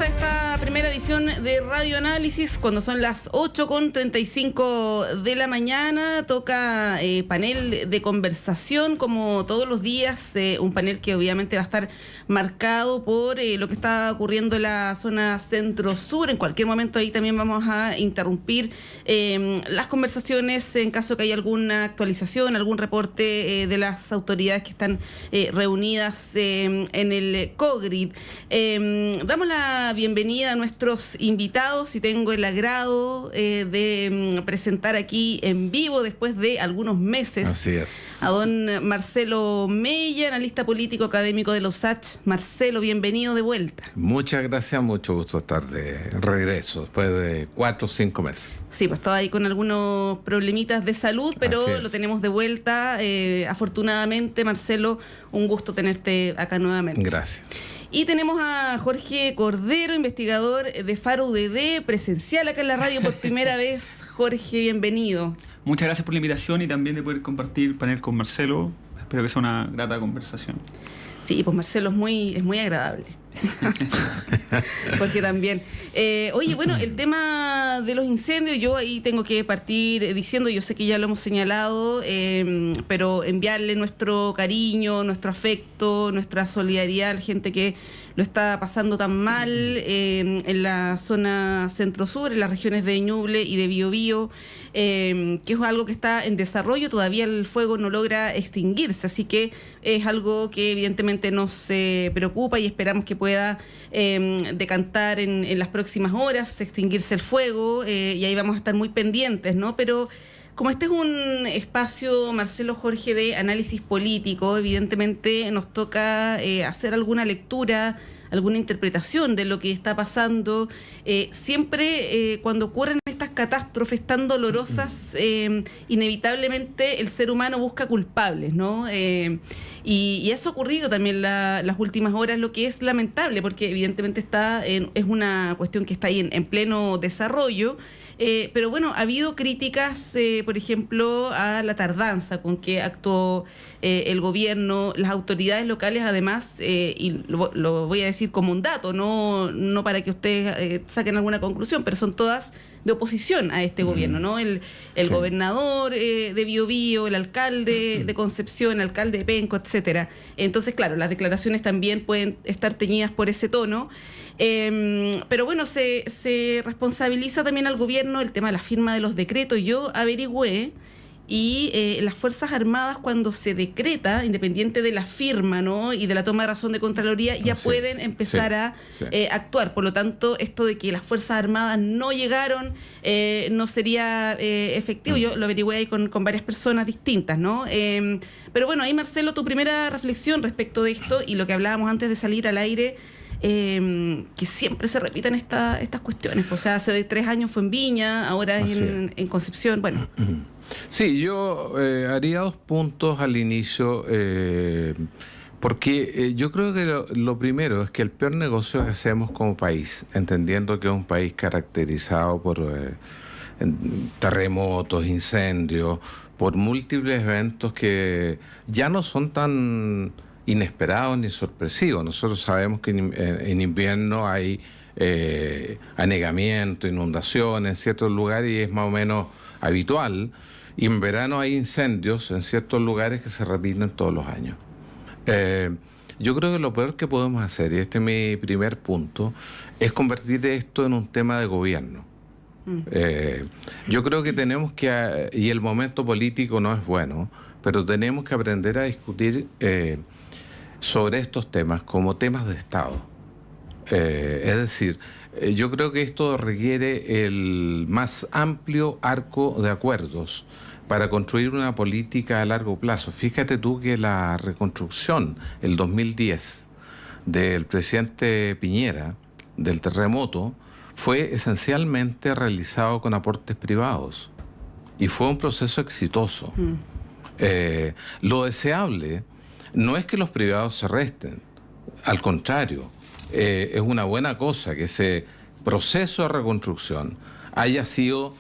a esta primera edición de Radio Análisis cuando son las 8:35 de la mañana. Toca panel de conversación como todos los días, un panel que obviamente va a estar marcado por lo que está ocurriendo en la zona centro-sur. En cualquier momento ahí también vamos a interrumpir las conversaciones en caso que haya alguna actualización, algún reporte de las autoridades que están reunidas en el COGRID. Damos la bienvenida a nuestros invitados y tengo el agrado de presentar aquí en vivo después de algunos meses. Así es. A don Marcelo Mella, analista político académico de la USACH. Marcelo, bienvenido de vuelta. Muchas gracias, mucho gusto estar de regreso después de 4 o 5 meses. Sí, pues estaba ahí con algunos problemitas de salud, pero lo tenemos de vuelta. Afortunadamente, Marcelo, un gusto tenerte acá nuevamente. Gracias. Y tenemos a Jorge Cordero, investigador de Faro UDD, presencial acá en la radio por primera vez. Jorge, bienvenido. Muchas gracias por la invitación y también de poder compartir panel con Marcelo. Espero que sea una grata conversación. Sí, pues Marcelo es muy agradable. Jorge también. Oye, bueno, el tema de los incendios, yo ahí tengo que partir diciendo, yo sé que ya lo hemos señalado, pero enviarle nuestro cariño, nuestro afecto, nuestra solidaridad a la gente que lo está pasando tan mal en la zona centro-sur, en las regiones de Ñuble y de Biobío, que es algo que está en desarrollo. Todavía el fuego no logra extinguirse, así que es algo que evidentemente nos preocupa y esperamos que pueda decantar en las próximas horas, extinguirse el fuego, y ahí vamos a estar muy pendientes, ¿no? Pero como este es un espacio, Marcelo, Jorge, de análisis político, evidentemente nos toca hacer alguna lectura, alguna interpretación de lo que está pasando. Siempre cuando ocurren estas catástrofes tan dolorosas, inevitablemente el ser humano busca culpables, ¿no? Y eso ha ocurrido también las últimas horas, lo que es lamentable, porque evidentemente es una cuestión que está ahí en pleno desarrollo. Pero bueno, ha habido críticas, por ejemplo, a la tardanza con que actuó el gobierno, las autoridades locales, además, y lo voy a decir como un dato, no para que ustedes saquen alguna conclusión, pero son todas de oposición a este gobierno, ¿no? El gobernador de Biobío, el alcalde de Concepción, el alcalde de Penco, etcétera. Entonces, claro, las declaraciones también pueden estar teñidas por ese tono. Pero bueno, se responsabiliza también al gobierno el tema de la firma de los decretos. Yo averigüé y las Fuerzas Armadas, cuando se decreta, independiente de la firma, ¿no?, y de la toma de razón de Contraloría, ya pueden empezar a actuar. Por lo tanto, esto de que las Fuerzas Armadas no llegaron no sería efectivo. Yo lo averigüé ahí con varias personas distintas, ¿no? Pero bueno, ahí, Marcelo, tu primera reflexión respecto de esto y lo que hablábamos antes de salir al aire, que siempre se repitan estas cuestiones. O sea, hace 3 años fue en Viña, ahora es en Concepción. Bueno. Sí, yo haría 2 puntos al inicio, porque yo creo que lo primero es que el peor negocio que hacemos como país, entendiendo que es un país caracterizado por terremotos, incendios, por múltiples eventos que ya no son tan inesperados ni sorpresivos. Nosotros sabemos que en invierno hay anegamiento, inundaciones en ciertos lugares y es más o menos habitual, y en verano hay incendios en ciertos lugares que se repiten todos los años. Yo creo que lo peor que podemos hacer, y este es mi primer punto, es convertir esto en un tema de gobierno. Yo creo que tenemos que, y el momento político no es bueno, pero tenemos que aprender a discutir sobre estos temas como temas de Estado. Es decir, yo creo que esto requiere el más amplio arco de acuerdos para construir una política a largo plazo. Fíjate tú que la reconstrucción, el 2010, del presidente Piñera, del terremoto, fue esencialmente realizado con aportes privados y fue un proceso exitoso. Lo deseable no es que los privados se resten, al contrario, es una buena cosa que ese proceso de reconstrucción haya sido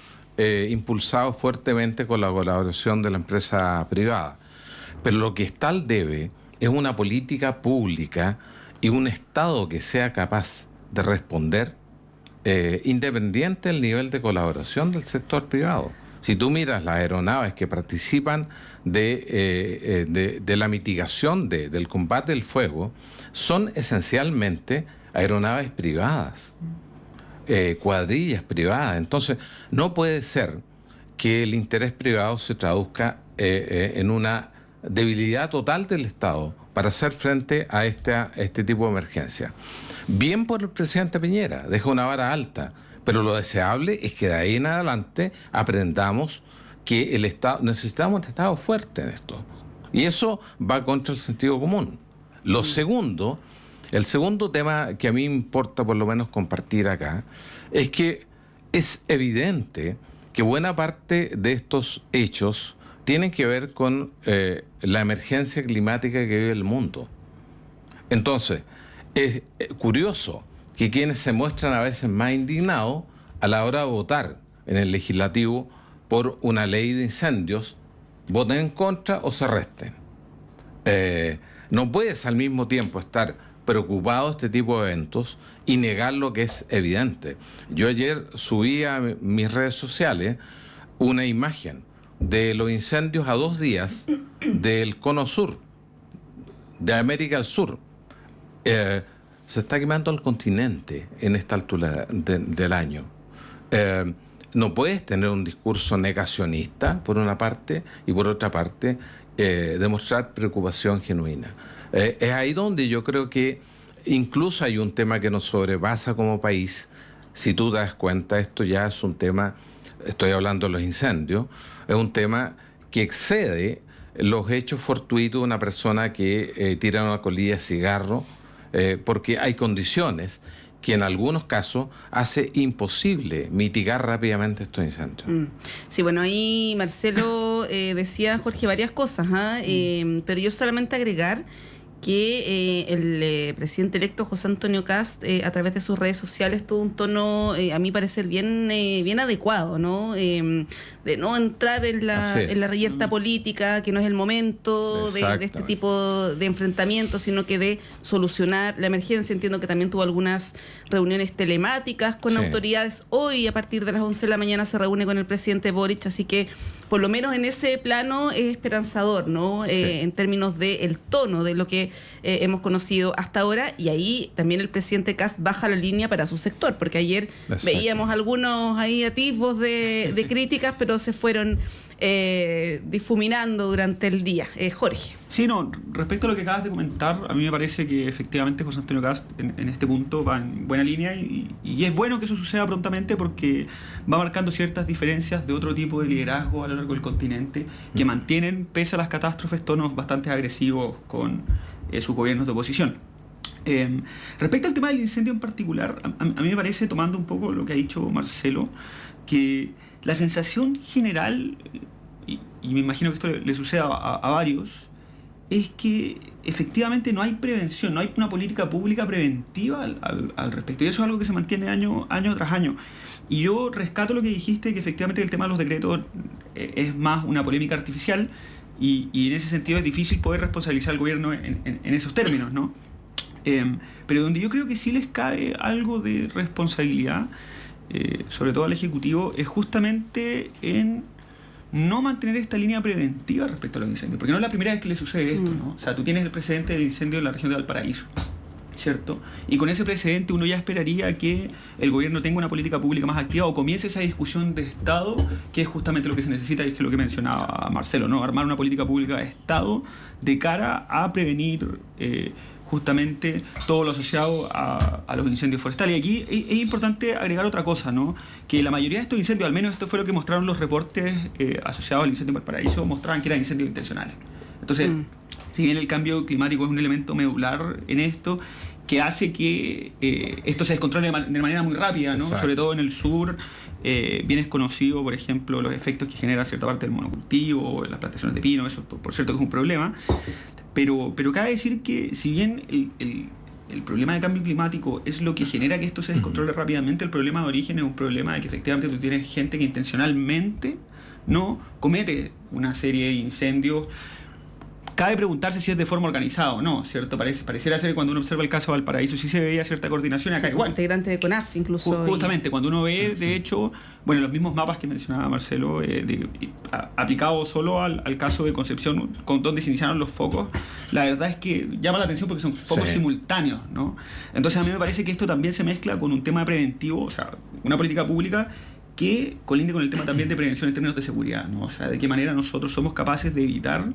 impulsado fuertemente con la colaboración de la empresa privada. Pero lo que está al debe es una política pública y un Estado que sea capaz de responder independiente del nivel de colaboración del sector privado. Si tú miras las aeronaves que participan de la mitigación del combate del fuego, son esencialmente aeronaves privadas, cuadrillas privadas. Entonces, no puede ser que el interés privado se traduzca en una debilidad total del Estado para hacer frente a este tipo de emergencia. Bien por el presidente Piñera, deja una vara alta, pero lo deseable es que de ahí en adelante aprendamos que el Estado, necesitamos un Estado fuerte en esto. Y eso va contra el sentido común. El segundo tema que a mí me importa por lo menos compartir acá, es que es evidente que buena parte de estos hechos tienen que ver con la emergencia climática que vive el mundo. Entonces, es curioso que quienes se muestran a veces más indignados a la hora de votar en el legislativo por una ley de incendios, voten en contra o se resten. No puedes al mismo tiempo estar preocupado de este tipo de eventos y negar lo que es evidente. Yo ayer subí a mis redes sociales una imagen de los incendios a 2 días del cono sur, de América del Sur. Se está quemando el continente en esta altura del año. No puedes tener un discurso negacionista, por una parte, y por otra parte, demostrar preocupación genuina. Es ahí donde yo creo que incluso hay un tema que nos sobrepasa como país. Si tú te das cuenta, esto ya es un tema, estoy hablando de los incendios, es un tema que excede los hechos fortuitos de una persona que tira una colilla de cigarro, porque hay condiciones que en algunos casos hace imposible mitigar rápidamente estos incendios. Sí, bueno, ahí Marcelo decía, Jorge, varias cosas, pero yo solamente agregar que el presidente electo José Antonio Kast, a través de sus redes sociales, tuvo un tono, a mi parecer, bien adecuado, ¿no? De no entrar en la reyerta política, que no es el momento de este tipo de enfrentamientos, sino que de solucionar la emergencia. Entiendo que también tuvo algunas reuniones telemáticas con autoridades. Hoy, a partir de las 11 de la mañana, se reúne con el presidente Boric, así que por lo menos en ese plano es esperanzador, ¿no? En términos del tono de lo que hemos conocido hasta ahora, y ahí también el presidente Kast baja la línea para su sector, porque ayer veíamos algunos ahí atisbos de críticas, pero se fueron difuminando durante el día. Jorge. Sí, no, respecto a lo que acabas de comentar, a mí me parece que efectivamente José Antonio Kast en este punto va en buena línea y es bueno que eso suceda prontamente porque va marcando ciertas diferencias de otro tipo de liderazgo a lo largo del continente que mantienen, pese a las catástrofes, tonos bastante agresivos con sus gobiernos de oposición. Respecto al tema del incendio en particular, a mí me parece, tomando un poco lo que ha dicho Marcelo, que la sensación general, y me imagino que esto le sucede a varios, es que efectivamente no hay prevención, no hay una política pública preventiva al respecto. Y eso es algo que se mantiene año tras año. Y yo rescato lo que dijiste, que efectivamente el tema de los decretos es más una polémica artificial y en ese sentido es difícil poder responsabilizar al gobierno en esos términos, ¿no? Pero donde yo creo que sí les cae algo de responsabilidad, sobre todo al Ejecutivo, es justamente en no mantener esta línea preventiva respecto a los incendios, porque no es la primera vez que le sucede esto, ¿no? O sea, tú tienes el precedente del incendio en la región de Valparaíso, ¿cierto? Y con ese precedente uno ya esperaría que el gobierno tenga una política pública más activa o comience esa discusión de Estado, que es justamente lo que se necesita y es lo que mencionaba Marcelo, ¿no? Armar una política pública de Estado de cara a prevenir justamente todo lo asociado a los incendios forestales. Y aquí es importante agregar otra cosa, ¿no? Que la mayoría de estos incendios, al menos esto fue lo que mostraron los reportes asociados al incendio en Valparaíso, mostraban que eran incendios intencionales. Entonces, si bien el cambio climático es un elemento medular en esto, que hace que esto se descontrole de manera muy rápida, ¿no? Sobre todo en el sur, bien es conocido, por ejemplo, los efectos que genera cierta parte del monocultivo, las plantaciones de pino, eso por cierto que es un problema. Pero cabe decir que si bien el problema del cambio climático es lo que genera que esto se descontrole rápidamente, el problema de origen es un problema de que efectivamente tú tienes gente que intencionalmente no comete una serie de incendios cabe preguntarse si es de forma organizada o no, ¿cierto? Pareciera ser que cuando uno observa el caso de Valparaíso sí se veía cierta coordinación, acá Sí, igual. integrante de CONAF incluso. Justamente, cuando uno ve, de hecho, bueno, los mismos mapas que mencionaba Marcelo, aplicados solo al caso de Concepción, donde se iniciaron los focos, la verdad es que llama la atención porque son focos simultáneos, ¿no? Entonces a mí me parece que esto también se mezcla con un tema preventivo, o sea, una política pública que colinde con el tema también de prevención en términos de seguridad, ¿no? O sea, de qué manera nosotros somos capaces de evitar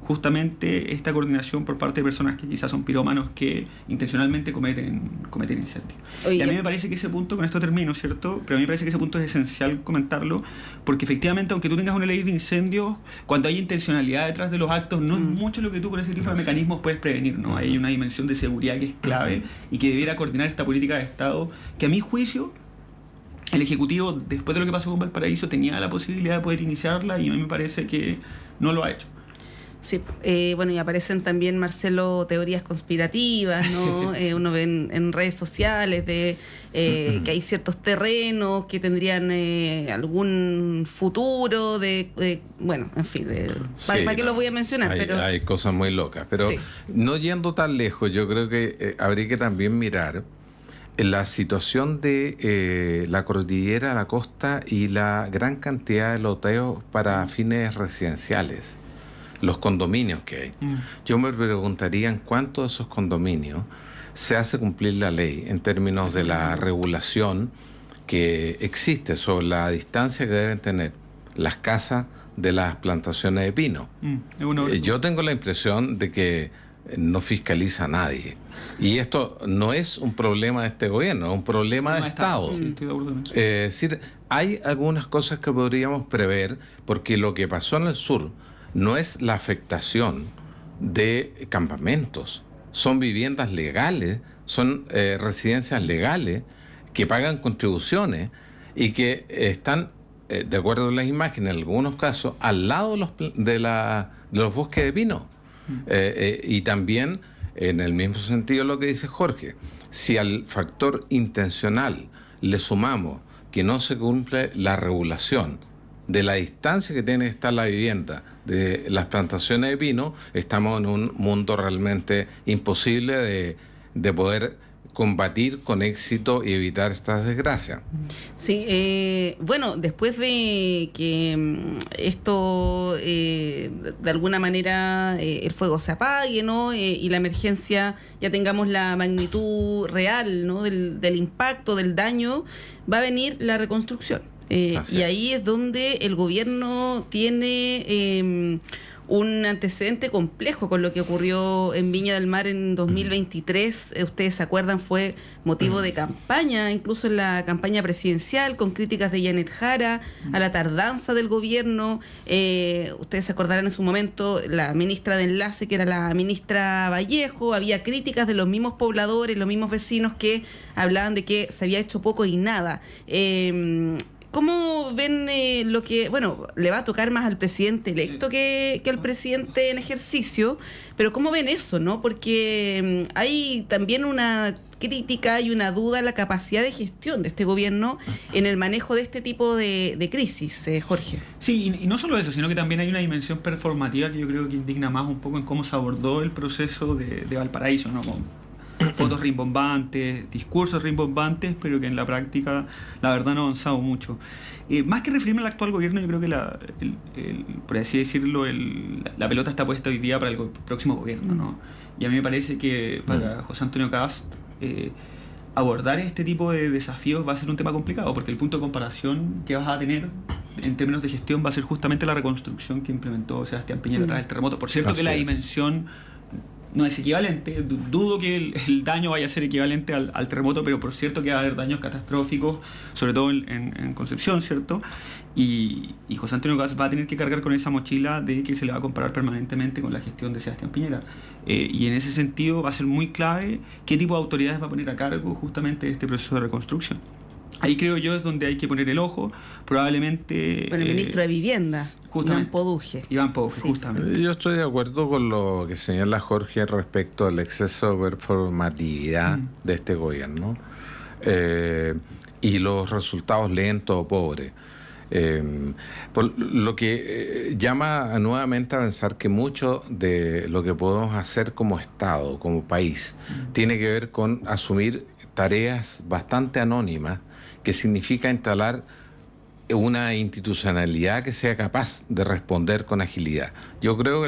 justamente esta coordinación por parte de personas que quizás son pirómanos que intencionalmente cometen incendios. Y a mí me parece que ese punto, con esto termino, ¿cierto? Pero a mí me parece que ese punto es esencial comentarlo, porque efectivamente, aunque tú tengas una ley de incendios, cuando hay intencionalidad detrás de los actos, no es mucho lo que tú con ese tipo de mecanismos puedes prevenir, ¿no? Hay una dimensión de seguridad que es clave y que debiera coordinar esta política de Estado, que a mi juicio el Ejecutivo, después de lo que pasó con Valparaíso, tenía la posibilidad de poder iniciarla y a mí me parece que no lo ha hecho. Sí, bueno, y aparecen también, Marcelo, teorías conspirativas, ¿no? Uno ve en redes sociales de que hay ciertos terrenos que tendrían algún futuro, bueno, en fin, ¿para qué lo voy a mencionar? Hay cosas muy locas, pero no yendo tan lejos, yo creo que habría que también mirar la situación de la cordillera, la costa y la gran cantidad de loteos para fines residenciales. Los condominios que hay. Yo me preguntaría en cuántos de esos condominios se hace cumplir la ley en términos de la regulación que existe sobre la distancia que deben tener las casas de las plantaciones de pino. Yo tengo la impresión de que no fiscaliza a nadie. Y esto no es un problema de este gobierno, es un problema de Estado. Sí, estoy de acuerdo con eso. Es decir, hay algunas cosas que podríamos prever, porque lo que pasó en el sur no es la afectación de campamentos, son viviendas legales, son residencias legales que pagan contribuciones y que están, de acuerdo a las imágenes, en algunos casos, al lado de los bosques de pino. Y también, en el mismo sentido lo que dice Jorge, si al factor intencional le sumamos que no se cumple la regulación de la distancia que tiene que estar la vivienda de las plantaciones de pino, estamos en un mundo realmente imposible de poder combatir con éxito y evitar estas desgracias. Sí, bueno, después de que esto, de alguna manera, el fuego se apague, ¿no? Y la emergencia, ya tengamos la magnitud real, ¿no? del impacto, del daño, va a venir la reconstrucción. Y ahí es donde el gobierno tiene un antecedente complejo con lo que ocurrió en Viña del Mar en 2023. Ustedes se acuerdan, fue motivo de campaña, incluso en la campaña presidencial, con críticas de Janet Jara a la tardanza del gobierno. Ustedes se acordarán en su momento, la ministra de Enlace, que era la ministra Vallejo, había críticas de los mismos pobladores, los mismos vecinos que hablaban de que se había hecho poco y nada. ¿Cómo ven lo que, bueno, le va a tocar más al presidente electo que al presidente en ejercicio, pero cómo ven eso, ¿no? Porque hay también una crítica y una duda a la capacidad de gestión de este gobierno en el manejo de este tipo de crisis, Jorge. Sí, y no solo eso, sino que también hay una dimensión performativa que yo creo que indigna más un poco en cómo se abordó el proceso de Valparaíso, ¿no? Fotos rimbombantes, discursos rimbombantes, pero que en la práctica la verdad no ha avanzado mucho. Más que referirme al actual gobierno, yo creo que por así decirlo, la pelota está puesta hoy día para el próximo gobierno, ¿no? Y a mí me parece que para José Antonio Cast abordar este tipo de desafíos va a ser un tema complicado, porque el punto de comparación que vas a tener en términos de gestión va a ser justamente la reconstrucción que implementó Sebastián Piñera tras el terremoto. Por cierto, que la dimensión no es equivalente, dudo que el daño vaya a ser equivalente al terremoto, pero por cierto que va a haber daños catastróficos, sobre todo en Concepción, ¿cierto? Y José Antonio Cast va a tener que cargar con esa mochila de que se le va a comparar permanentemente con la gestión de Sebastián Piñera. Y en ese sentido va a ser muy clave qué tipo de autoridades va a poner a cargo justamente de este proceso de reconstrucción. Ahí creo yo es donde hay que poner el ojo, probablemente... Bueno, el ministro de Vivienda, Iván Poduje. Iván Poduje, justamente. Yo estoy de acuerdo con lo que señala Jorge respecto al exceso de performatividad de este gobierno y los resultados lentos o pobres. Por lo que llama nuevamente a pensar que mucho de lo que podemos hacer como Estado, como país, tiene que ver con asumir tareas bastante anónimas, que significa instalar una institucionalidad que sea capaz de responder con agilidad. Yo creo que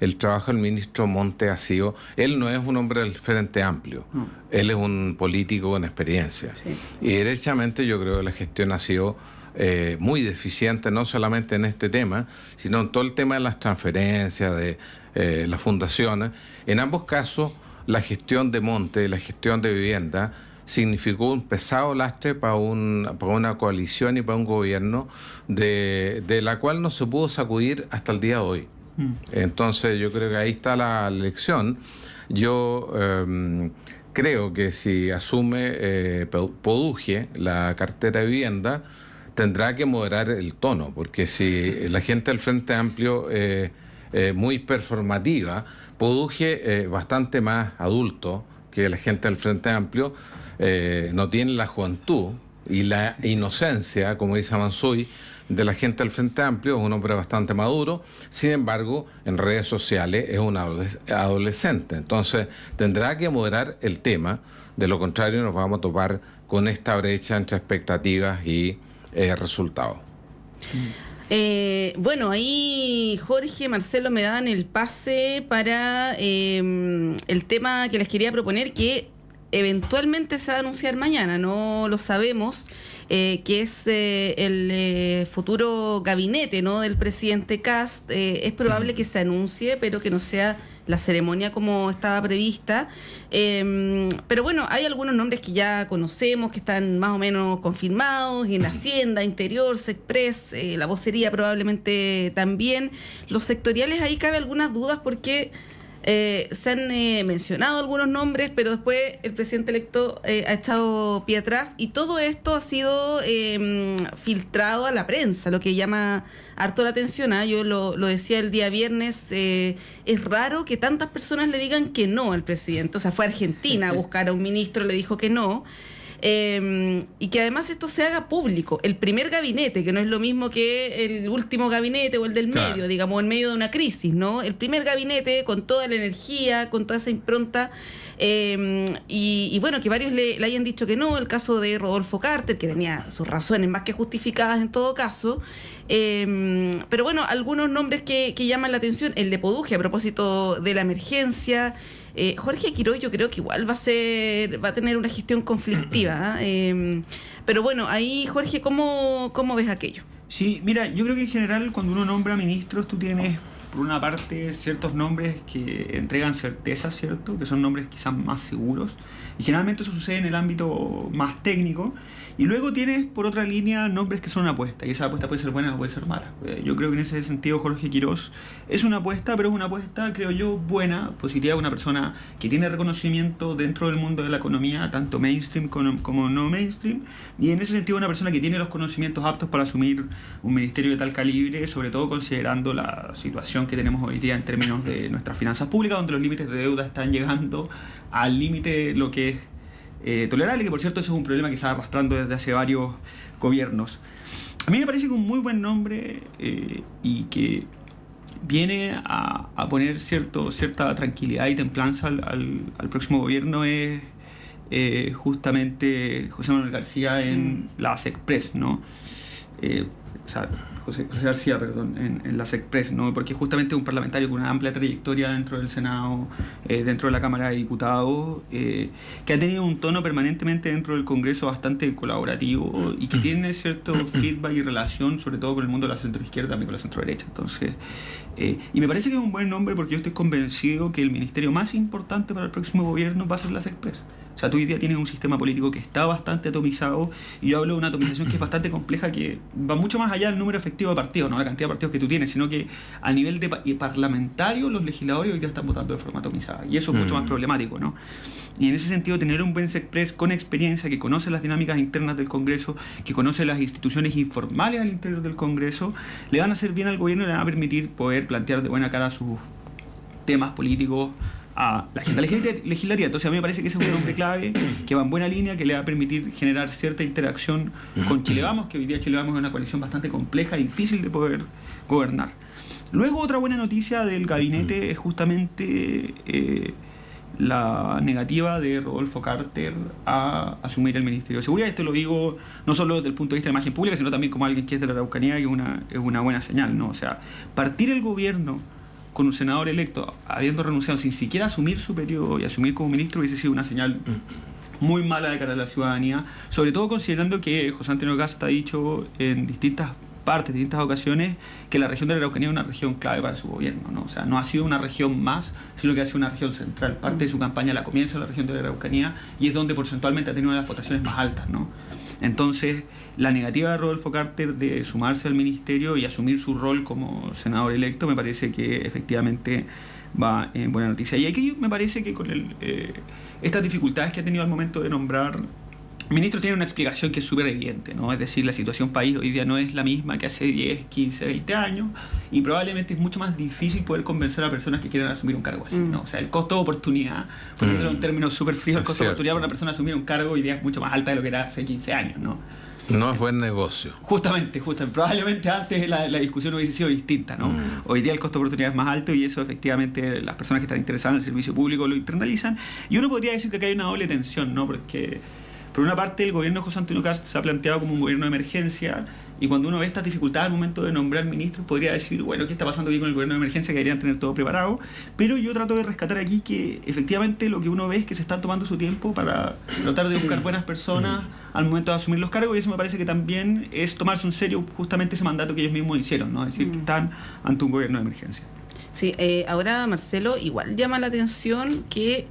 el trabajo del ministro Monte ha sido... Él no es un hombre del Frente Amplio, él es un político con experiencia. Sí. Y derechamente yo creo que la gestión ha sido muy deficiente, no solamente en este tema, sino en todo el tema de las transferencias, de las fundaciones. En ambos casos, la gestión de Monte, la gestión de vivienda, significó un pesado lastre para una coalición y para un gobierno de la cual no se pudo sacudir hasta el día de hoy. Entonces yo creo que ahí está la lección. Yo creo que si asume Poduje la cartera de vivienda, tendrá que moderar el tono, porque si la gente del Frente Amplio muy performativa, Poduje bastante más adulto que la gente del Frente Amplio, no tiene la juventud y la inocencia, como dice Mansuy, de la gente del Frente Amplio. Es un hombre bastante maduro, sin embargo, en redes sociales es un adolescente. Entonces, tendrá que moderar el tema, de lo contrario nos vamos a topar con esta brecha entre expectativas y resultados. Bueno, ahí Jorge, Marcelo me dan el pase para el tema que les quería proponer, que eventualmente se va a anunciar mañana, no lo sabemos, que es el futuro gabinete, ¿no?, del presidente Kast. Es probable que se anuncie, pero que no sea la ceremonia como estaba prevista. Pero bueno, hay algunos nombres que ya conocemos, que están más o menos confirmados, en Hacienda, Interior, Sexpress, la vocería probablemente también. Los sectoriales, ahí cabe algunas dudas porque se han mencionado algunos nombres, pero después el presidente electo ha estado pie atrás, y todo esto ha sido filtrado a la prensa, lo que llama harto la atención. Yo lo decía el día viernes, es raro que tantas personas le digan que no al presidente. O sea, fue a Argentina a buscar a un ministro, le dijo que no. Y que además esto se haga público. El primer gabinete, que no es lo mismo que el último gabinete o el del medio, claro, digamos, en medio de una crisis, ¿no? El primer gabinete con toda la energía, con toda esa impronta. Y bueno, que varios le hayan dicho que no. El caso de Rodolfo Carter, que tenía sus razones más que justificadas en todo caso. Pero bueno, algunos nombres que llaman la atención. El de Poduje, a propósito de la emergencia. Jorge Quiroz, yo creo que igual va a tener una gestión conflictiva, pero bueno, ahí, Jorge, ¿cómo ves aquello? Sí, mira, yo creo que en general cuando uno nombra ministros, tú tienes por una parte ciertos nombres que entregan certeza, ¿cierto?, que son nombres quizás más seguros, y generalmente eso sucede en el ámbito más técnico. Y luego tienes, por otra línea, nombres que son una apuesta, y esa apuesta puede ser buena o puede ser mala. Yo creo que en ese sentido Jorge Quiroz es una apuesta, pero es una apuesta, creo yo, buena, positiva, una persona que tiene reconocimiento dentro del mundo de la economía, tanto mainstream como no mainstream, y en ese sentido una persona que tiene los conocimientos aptos para asumir un ministerio de tal calibre, sobre todo considerando la situación que tenemos hoy día en términos de nuestras finanzas públicas, donde los límites de deuda están llegando al límite de lo que es tolerable, que por cierto eso es un problema que se está arrastrando desde hace varios gobiernos. A mí me parece que un muy buen nombre y que viene a poner cierta tranquilidad y templanza al próximo gobierno es justamente José Manuel García en la Sexpress, ¿no? José García, perdón, en la Sexpress, ¿no? Porque justamente es un parlamentario con una amplia trayectoria dentro del Senado, dentro de la Cámara de Diputados, que ha tenido un tono permanentemente dentro del Congreso bastante colaborativo y que tiene cierto feedback y relación, sobre todo con el mundo de la centroizquierda, también con la centroderecha. Entonces, y me parece que es un buen nombre porque yo estoy convencido que el ministerio más importante para el próximo gobierno va a ser la Sexpress. O sea, tú hoy día tienes un sistema político que está bastante atomizado, y yo hablo de una atomización que es bastante compleja, que va mucho más allá del número efectivo de partidos, no la cantidad de partidos que tú tienes, sino que a nivel de parlamentario los legisladores hoy día están votando de forma atomizada, y eso es mucho más problemático, ¿no? Y en ese sentido, tener un buen Sexpress con experiencia, que conoce las dinámicas internas del Congreso, que conoce las instituciones informales al interior del Congreso, le van a hacer bien al gobierno y le van a permitir poder plantear de buena cara sus temas políticos a la agenda legislativa. Entonces a mí me parece que ese es un nombre clave, que va en buena línea, que le va a permitir generar cierta interacción con Chile Vamos, que hoy día Chile Vamos es una coalición bastante compleja y difícil de poder gobernar. Luego otra buena noticia del gabinete es justamente la negativa de Rodolfo Carter a asumir el Ministerio de Seguridad. Esto lo digo no solo desde el punto de vista de imagen pública, sino también como alguien que es de la Araucanía, que es una buena señal, ¿no? O sea, partir el gobierno con un senador electo habiendo renunciado sin siquiera asumir su periodo y asumir como ministro hubiese sido una señal muy mala de cara a la ciudadanía, sobre todo considerando que José Antonio Kast ha dicho en distintas ocasiones que la región de la Araucanía es una región clave para su gobierno, ¿no? O sea, no ha sido una región más, sino que ha sido una región central. Parte de su campaña la comienza en la región de la Araucanía y es donde porcentualmente ha tenido una de las votaciones más altas, ¿no? Entonces, la negativa de Rodolfo Carter de sumarse al ministerio y asumir su rol como senador electo me parece que efectivamente va en buena noticia. Y aquí me parece que con estas dificultades que ha tenido al momento de nombrar ministro tiene una explicación que es súper evidente, ¿no? Es decir, la situación país hoy día no es la misma que hace 10, 15, 20 años y probablemente es mucho más difícil poder convencer a personas que quieran asumir un cargo así, ¿no? O sea, el costo de oportunidad, por ejemplo, en términos súper fríos, el costo de oportunidad para una persona asumir un cargo hoy día es mucho más alta de lo que era hace 15 años, ¿no? No es buen negocio. Justamente. Probablemente antes la discusión hubiese sido distinta, ¿no? Hoy día el costo de oportunidad es más alto y eso efectivamente las personas que están interesadas en el servicio público lo internalizan. Y uno podría decir que acá hay una doble tensión, ¿no? Porque por una parte el gobierno de José Antonio Kast se ha planteado como un gobierno de emergencia y cuando uno ve estas dificultades al momento de nombrar ministros podría decir, bueno, ¿qué está pasando aquí con el gobierno de emergencia? Que deberían tener todo preparado. Pero yo trato de rescatar aquí que efectivamente lo que uno ve es que se están tomando su tiempo para tratar de buscar buenas personas al momento de asumir los cargos y eso me parece que también es tomarse en serio justamente ese mandato que ellos mismos hicieron, ¿no? Es decir, que están ante un gobierno de emergencia. Sí, ahora Marcelo, igual llama la atención que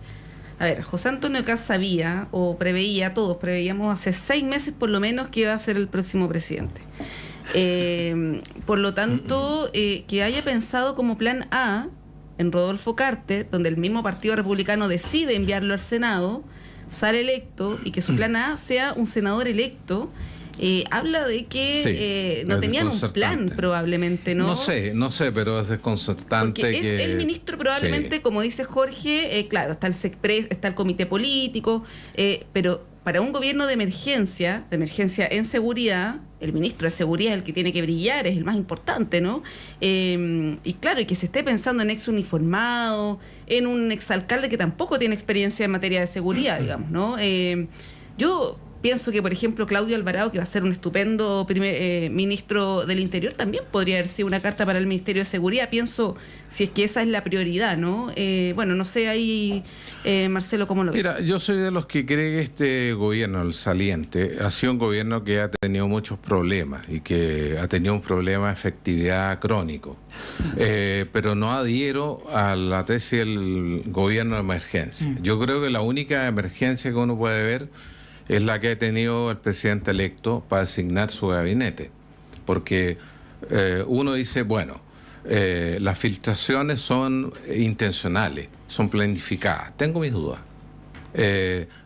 a ver, José Antonio Kast sabía o preveía, todos preveíamos hace 6 meses por lo menos que iba a ser el próximo presidente. Por lo tanto, que haya pensado como plan A en Rodolfo Carter, donde el mismo Partido Republicano decide enviarlo al Senado, sale electo y que su plan A sea un senador electo, habla de que no tenían un plan probablemente, ¿no? No sé, pero es desconcertante. Porque que es el ministro probablemente, como dice Jorge, claro, está el SECPRES, está el comité político, pero para un gobierno de emergencia en seguridad, el ministro de seguridad es el que tiene que brillar, es el más importante, ¿no? Y claro, y que se esté pensando en ex uniformado, en un exalcalde que tampoco tiene experiencia en materia de seguridad, digamos, ¿no? Yo pienso que, por ejemplo, Claudio Alvarado, que va a ser un estupendo ministro del Interior, también podría haber sido una carta para el Ministerio de Seguridad. Pienso, si es que esa es la prioridad, ¿no? Bueno, no sé ahí, Marcelo, ¿cómo lo ves? Mira, yo soy de los que cree que este gobierno, el saliente, ha sido un gobierno que ha tenido muchos problemas y que ha tenido un problema de efectividad crónico. Pero no adhiero a la tesis del gobierno de emergencia. Yo creo que la única emergencia que uno puede ver es la que ha tenido el presidente electo para designar su gabinete. Porque uno dice, bueno, las filtraciones son intencionales, son planificadas. Tengo mis dudas.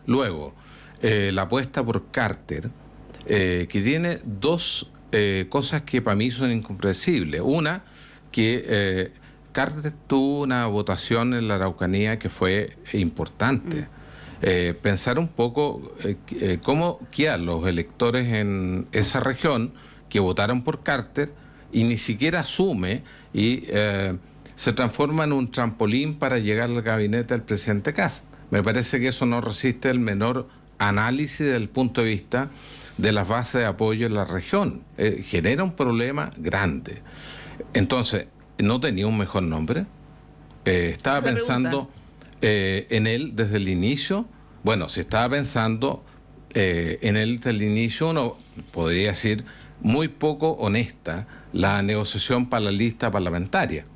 Luego, la apuesta por Carter, que tiene dos cosas que para mí son incomprensibles. Una, que Carter tuvo una votación en la Araucanía que fue importante. Pensar un poco cómo quedan los electores en esa región que votaron por Carter y ni siquiera asume y se transforma en un trampolín para llegar al gabinete del presidente Kast. Me parece que eso no resiste el menor análisis desde el punto de vista de las bases de apoyo en la región. Genera un problema grande. Entonces, ¿no tenía un mejor nombre? Estaba pensando en él desde el inicio. Bueno, si estaba pensando en él desde el inicio, uno podría decir muy poco honesta la negociación para la lista parlamentaria.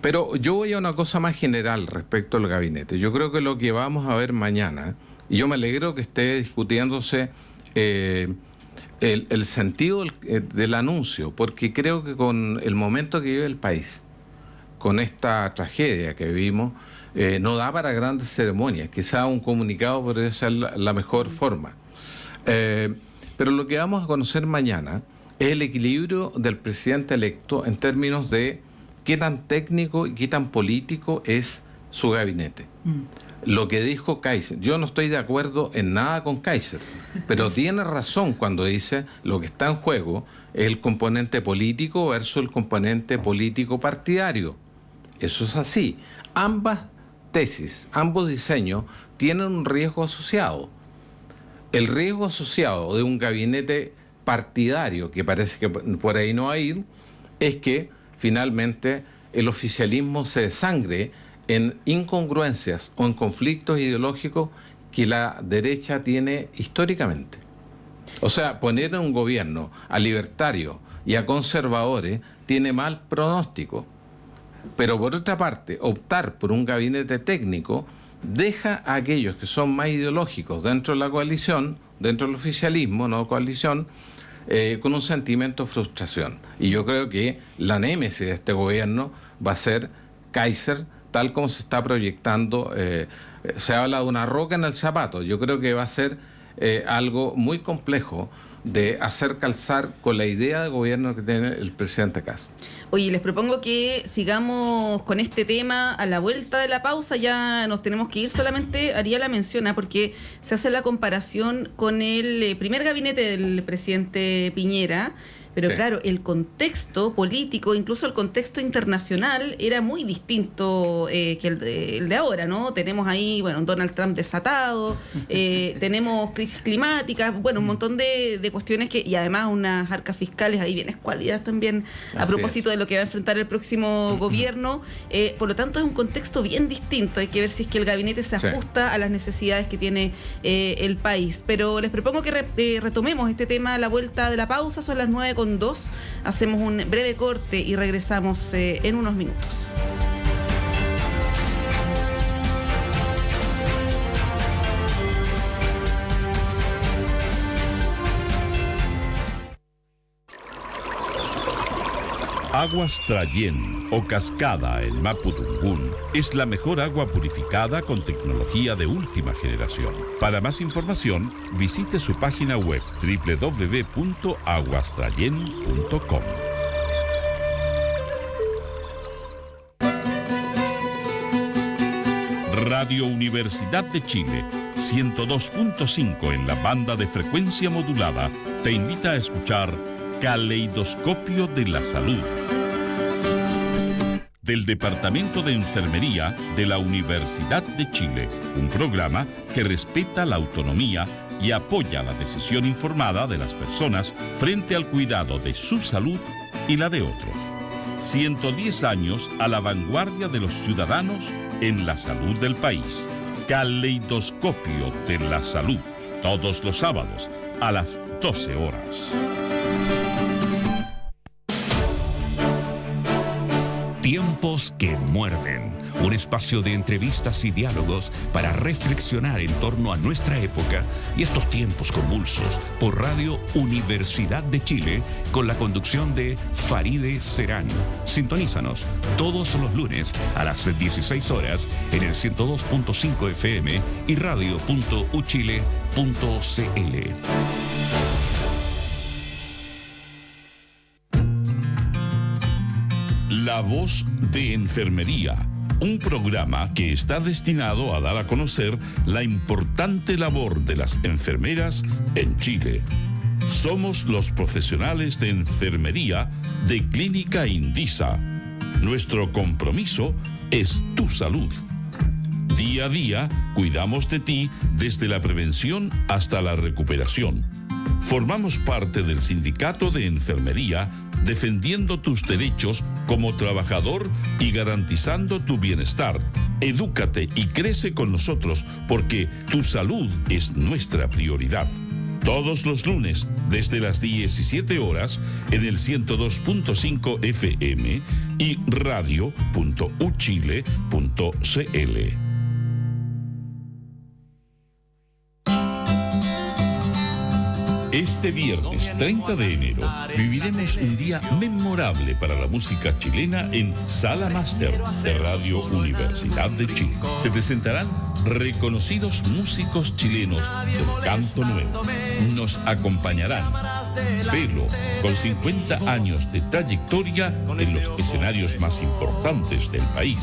Pero yo voy a una cosa más general respecto al gabinete. Yo creo que lo que vamos a ver mañana, y yo me alegro que esté discutiéndose el sentido del anuncio, porque creo que con el momento que vive el país, con esta tragedia que vivimos, no da para grandes ceremonias. Quizá un comunicado podría ser la mejor forma. Pero lo que vamos a conocer mañana es el equilibrio del presidente electo en términos de qué tan técnico y qué tan político es su gabinete. Lo que dijo Kaiser, yo no estoy de acuerdo en nada con Kaiser, pero tiene razón cuando dice lo que está en juego es el componente político versus el componente político partidario. Eso es así. Ambas tesis, ambos diseños tienen un riesgo asociado. El riesgo asociado de un gabinete partidario, que parece que por ahí no va a ir, es que finalmente el oficialismo se desangre en incongruencias o en conflictos ideológicos que la derecha tiene históricamente. O sea, poner en un gobierno a libertarios y a conservadores tiene mal pronóstico. Pero por otra parte, optar por un gabinete técnico deja a aquellos que son más ideológicos dentro de la coalición, dentro del oficialismo, no coalición, con un sentimiento de frustración. Y yo creo que la némesis de este gobierno va a ser Kaiser, tal como se está proyectando. Se habla de una roca en el zapato. Yo creo que va a ser algo muy complejo de hacer calzar con la idea de gobierno que tiene el presidente Kast. Oye, les propongo que sigamos con este tema a la vuelta de la pausa. Ya nos tenemos que ir, solamente haría la mención, porque se hace la comparación con el primer gabinete del presidente Piñera. Pero sí, claro, el contexto político, incluso el contexto internacional, era muy distinto que el de ahora, ¿no? Tenemos ahí, bueno, un Donald Trump desatado, tenemos crisis climática, bueno, un montón de cuestiones y además unas arcas fiscales ahí bien escuálidas también, a propósito de lo que va a enfrentar el próximo gobierno. Por lo tanto, es un contexto bien distinto. Hay que ver si es que el gabinete se ajusta a las necesidades que tiene el país. Pero les propongo que retomemos este tema a la vuelta de la pausa. Son las 9:02. Hacemos un breve corte y regresamos en unos minutos. Aguas Trayén o Cascada en Mapudungún es la mejor agua purificada con tecnología de última generación. Para más información, visite su página web www.aguastrayen.com. Radio Universidad de Chile, 102.5 en la banda de frecuencia modulada, te invita a escuchar Caleidoscopio de la Salud, del Departamento de Enfermería de la Universidad de Chile, un programa que respeta la autonomía y apoya la decisión informada de las personas frente al cuidado de su salud y la de otros. 110 años a la vanguardia de los ciudadanos en la salud del país. Caleidoscopio de la Salud, todos los sábados a las 12 horas. Tiempos que muerden. Un espacio de entrevistas y diálogos para reflexionar en torno a nuestra época y estos tiempos convulsos, por Radio Universidad de Chile, con la conducción de Faride Serán. Sintonízanos todos los lunes a las 16 horas en el 102.5 FM y radio.uchile.cl. La Voz de Enfermería, un programa que está destinado a dar a conocer la importante labor de las enfermeras en Chile. Somos los profesionales de enfermería de Clínica Indisa. Nuestro compromiso es tu salud. Día a día cuidamos de ti desde la prevención hasta la recuperación. Formamos parte del Sindicato de Enfermería, defendiendo tus derechos como trabajador y garantizando tu bienestar. Edúcate y crece con nosotros porque tu salud es nuestra prioridad. Todos los lunes, desde las 17 horas, en el 102.5 FM y radio.uchile.cl. Este viernes 30 de enero viviremos un día memorable para la música chilena en Sala Máster de Radio Universidad de Chile. Se presentarán reconocidos músicos chilenos del canto nuevo. Nos acompañarán Felo, con 50 años de trayectoria en los escenarios más importantes del país.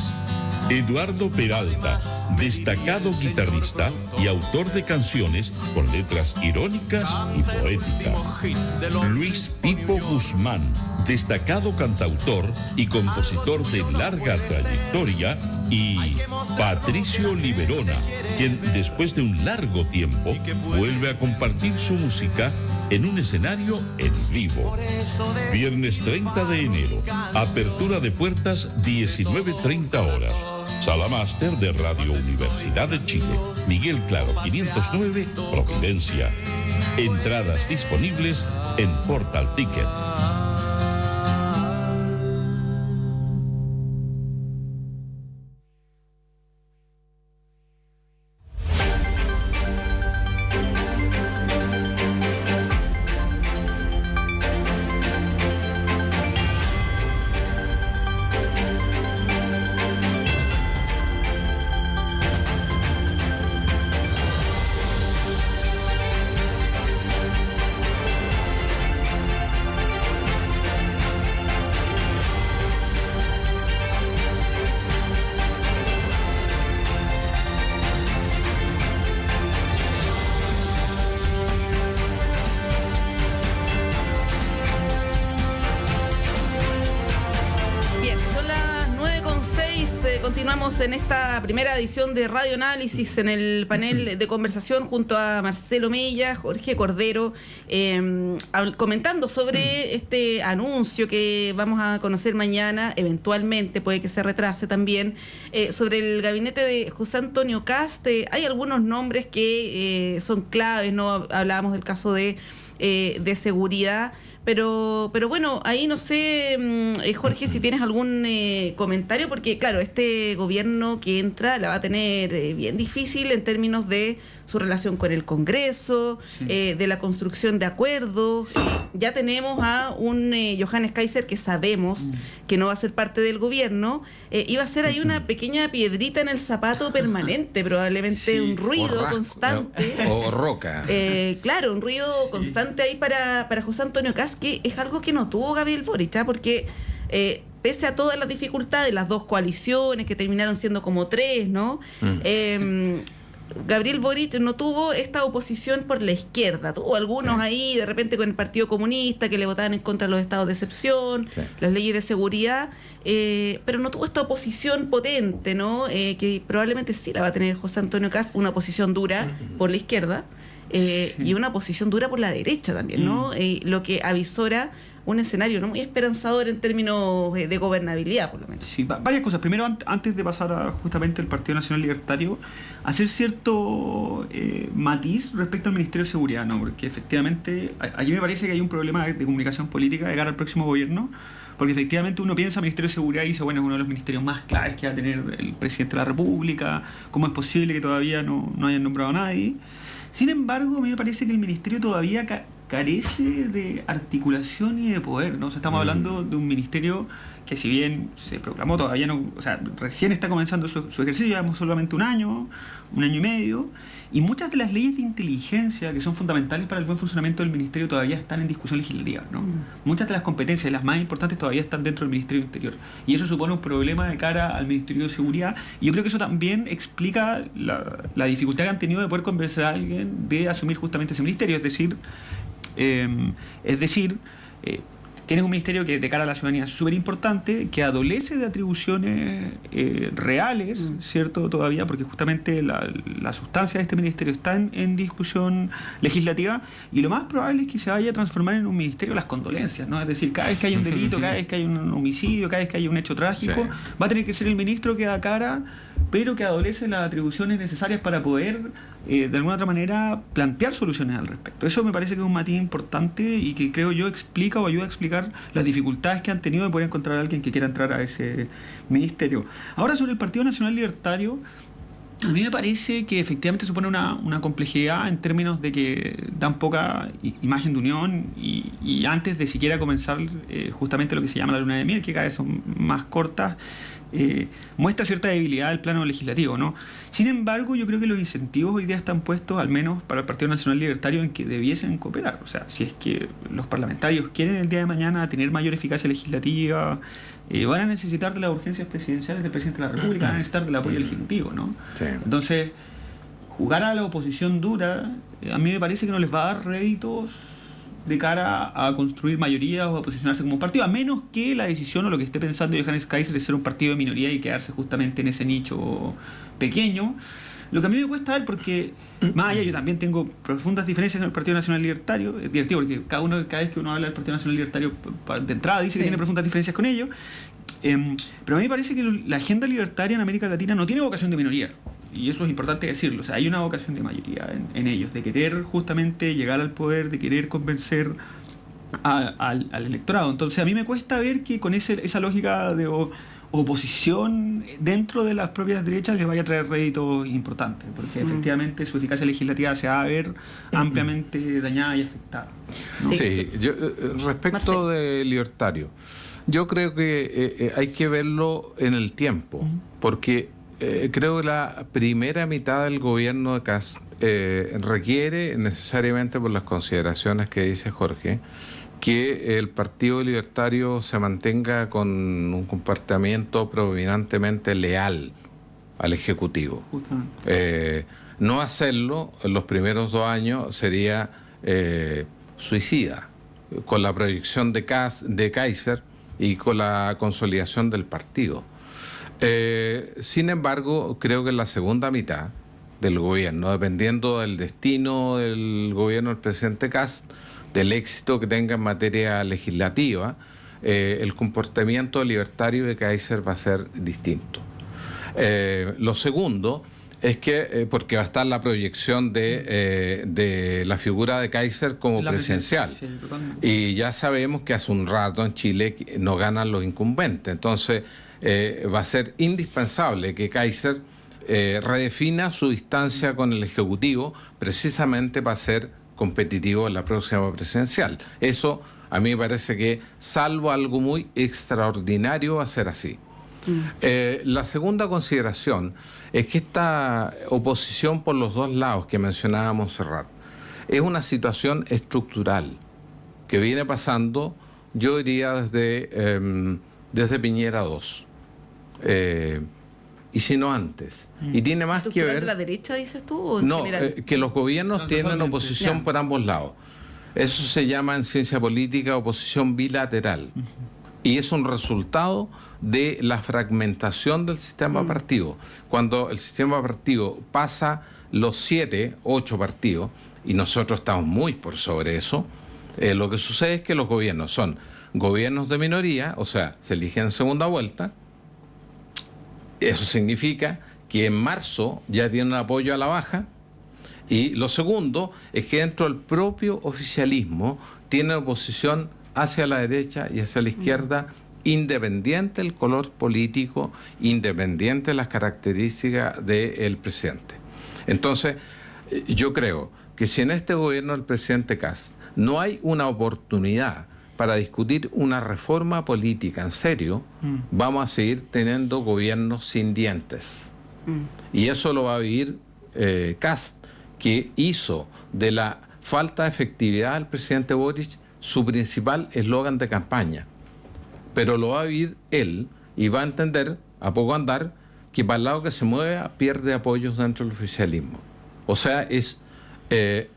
Eduardo Peralta, destacado guitarrista y autor de canciones con letras irónicas y poéticas. Luis Pipo Guzmán, destacado cantautor y compositor de larga trayectoria. Y Patricio Liberona, quien después de un largo tiempo vuelve a compartir su música en un escenario en vivo. Viernes 30 de enero, apertura de puertas 19:30 horas. Sala Máster de Radio Universidad de Chile, Miguel Claro 509, Providencia. Entradas disponibles en Portal Ticket. Continuamos en esta primera edición de Radio Análisis en el panel de conversación junto a Marcelo Mella, Jorge Cordero, comentando sobre este anuncio que vamos a conocer mañana, eventualmente, puede que se retrase también, sobre el gabinete de José Antonio Kast. Hay algunos nombres que son claves, ¿no? Hablábamos del caso de seguridad. Pero bueno, ahí no sé, Jorge, si tienes algún comentario, porque claro, este gobierno que entra la va a tener bien difícil en términos de su relación con el Congreso, sí, de la construcción de acuerdos. Ya tenemos a un Johannes Kaiser que sabemos que no va a ser parte del gobierno. Iba a ser ahí una pequeña piedrita en el zapato permanente, probablemente, sí, un ruido constante. O roca. Claro, un ruido constante ahí para José Antonio Kast, que es algo que no tuvo Gabriel Boric, porque pese a todas las dificultades, las dos coaliciones que terminaron siendo como tres, ¿no? Gabriel Boric no tuvo esta oposición por la izquierda. Tuvo algunos ahí, de repente con el Partido Comunista, que le votaban en contra de los estados de excepción, las leyes de seguridad, pero no tuvo esta oposición potente, ¿no? Que probablemente sí la va a tener José Antonio Kast, una oposición dura por la izquierda y una oposición dura por la derecha también, ¿no? Lo que avisora un escenario no muy esperanzador en términos de gobernabilidad, por lo menos. Sí, varias cosas. Primero, antes de pasar a justamente el Partido Nacional Libertario, hacer cierto matiz respecto al Ministerio de Seguridad, ¿no? Porque efectivamente, allí me parece que hay un problema de comunicación política de cara al próximo gobierno, porque efectivamente uno piensa en Ministerio de Seguridad y dice, bueno, es uno de los ministerios más claves que va a tener el presidente de la República, ¿cómo es posible que todavía no hayan nombrado a nadie? Sin embargo, a mí me parece que el ministerio todavía carece de articulación y de poder, ¿no? O sea, estamos hablando de un ministerio que, si bien se proclamó, todavía no, o sea, recién está comenzando su ejercicio, llevamos solamente un año y medio, y muchas de las leyes de inteligencia que son fundamentales para el buen funcionamiento del ministerio todavía están en discusión legislativa, ¿no? Muchas de las competencias, las más importantes, todavía están dentro del Ministerio del Interior, y eso supone un problema de cara al Ministerio de Seguridad, y yo creo que eso también explica la dificultad que han tenido de poder convencer a alguien de asumir justamente ese ministerio, es decir, tienes un ministerio que de cara a la ciudadanía es súper importante, que adolece de atribuciones reales, ¿cierto? Todavía, porque justamente la sustancia de este ministerio está en discusión legislativa, y lo más probable es que se vaya a transformar en un ministerio de las condolencias, ¿no? Es decir, cada vez que hay un delito, cada vez que hay un homicidio, cada vez que hay un hecho trágico, va a tener que ser el ministro que da cara, pero que adolece las atribuciones necesarias para poder, de alguna otra manera, plantear soluciones al respecto. Eso me parece que es un matiz importante y que creo yo explica o ayuda a explicar las dificultades que han tenido de poder encontrar a alguien que quiera entrar a ese ministerio. Ahora, sobre el Partido Nacional Libertario, a mí me parece que efectivamente supone una complejidad en términos de que dan poca imagen de unión y antes de siquiera comenzar justamente lo que se llama la luna de miel, que cada vez son más cortas, muestra cierta debilidad del plano legislativo, ¿no? Sin embargo, yo creo que los incentivos hoy día están puestos, al menos para el Partido Nacional Libertario, en que debiesen cooperar. O sea, si es que los parlamentarios quieren el día de mañana tener mayor eficacia legislativa, van a necesitar de las urgencias presidenciales del presidente de la República, van a necesitar del apoyo del Ejecutivo, ¿no? Sí. Entonces, jugar a la oposición dura, a mí me parece que no les va a dar réditos de cara a construir mayorías o a posicionarse como un partido, a menos que la decisión o lo que esté pensando Johannes Kaiser es ser un partido de minoría y quedarse justamente en ese nicho pequeño. Lo que a mí me cuesta ver, porque más allá yo también tengo profundas diferencias con el Partido Nacional Libertario, es divertido porque cada vez que uno habla del Partido Nacional Libertario de entrada dice que tiene profundas diferencias con ellos, pero a mí me parece que la agenda libertaria en América Latina no tiene vocación de minoría. Y eso es importante decirlo, o sea, hay una vocación de mayoría en ellos, de querer justamente llegar al poder, de querer convencer al electorado. Entonces a mí me cuesta ver que con esa lógica de oposición dentro de las propias derechas les vaya a traer réditos importantes, porque efectivamente su eficacia legislativa se va a ver ampliamente dañada y afectada, ¿no? Sí, yo, respecto de libertario, yo creo que hay que verlo en el tiempo, porque creo que la primera mitad del gobierno de Kast requiere necesariamente, por las consideraciones que dice Jorge, que el Partido Libertario se mantenga con un comportamiento predominantemente leal al Ejecutivo. No hacerlo en los primeros 2 años sería suicida, con la proyección de Kaiser y con la consolidación del partido. Sin embargo, creo que en la segunda mitad del gobierno, dependiendo del destino del gobierno del presidente Kast, del éxito que tenga en materia legislativa, el comportamiento libertario de Kaiser va a ser distinto. Lo segundo es que, porque va a estar la proyección de la figura de Kaiser como presidencial. Y ya sabemos que hace un rato en Chile no ganan los incumbentes. Entonces, va a ser indispensable que Kaiser redefina su distancia con el Ejecutivo precisamente para ser competitivo en la próxima presidencial. Eso a mí me parece que, salvo algo muy extraordinario, va a ser así. La segunda consideración es que esta oposición por los dos lados que mencionaba Montserrat es una situación estructural que viene pasando, yo diría, desde Piñera II. Y si no antes. Y tiene más que ver... ¿De la derecha, dices tú? ¿O en no, general? Que los gobiernos tienen oposición por ambos lados. Eso se llama en ciencia política oposición bilateral. Y es un resultado de la fragmentación del sistema partido. Cuando el sistema partido pasa los 7, 8 partidos, y nosotros estamos muy por sobre eso, lo que sucede es que los gobiernos son gobiernos de minoría, o sea, se eligen en segunda vuelta. Eso significa que en marzo ya tienen apoyo a la baja. Y lo segundo es que dentro del propio oficialismo tienen oposición hacia la derecha y hacia la izquierda, independiente del color político, independiente de las características del presidente. Entonces, yo creo que si en este gobierno del presidente Kast no hay una oportunidad para discutir una reforma política en serio, vamos a seguir teniendo gobiernos sin dientes. Y eso lo va a vivir Kast, que hizo de la falta de efectividad del presidente Boric su principal eslogan de campaña. Pero lo va a vivir él y va a entender, a poco andar, que para el lado que se mueva pierde apoyos dentro del oficialismo. O sea, es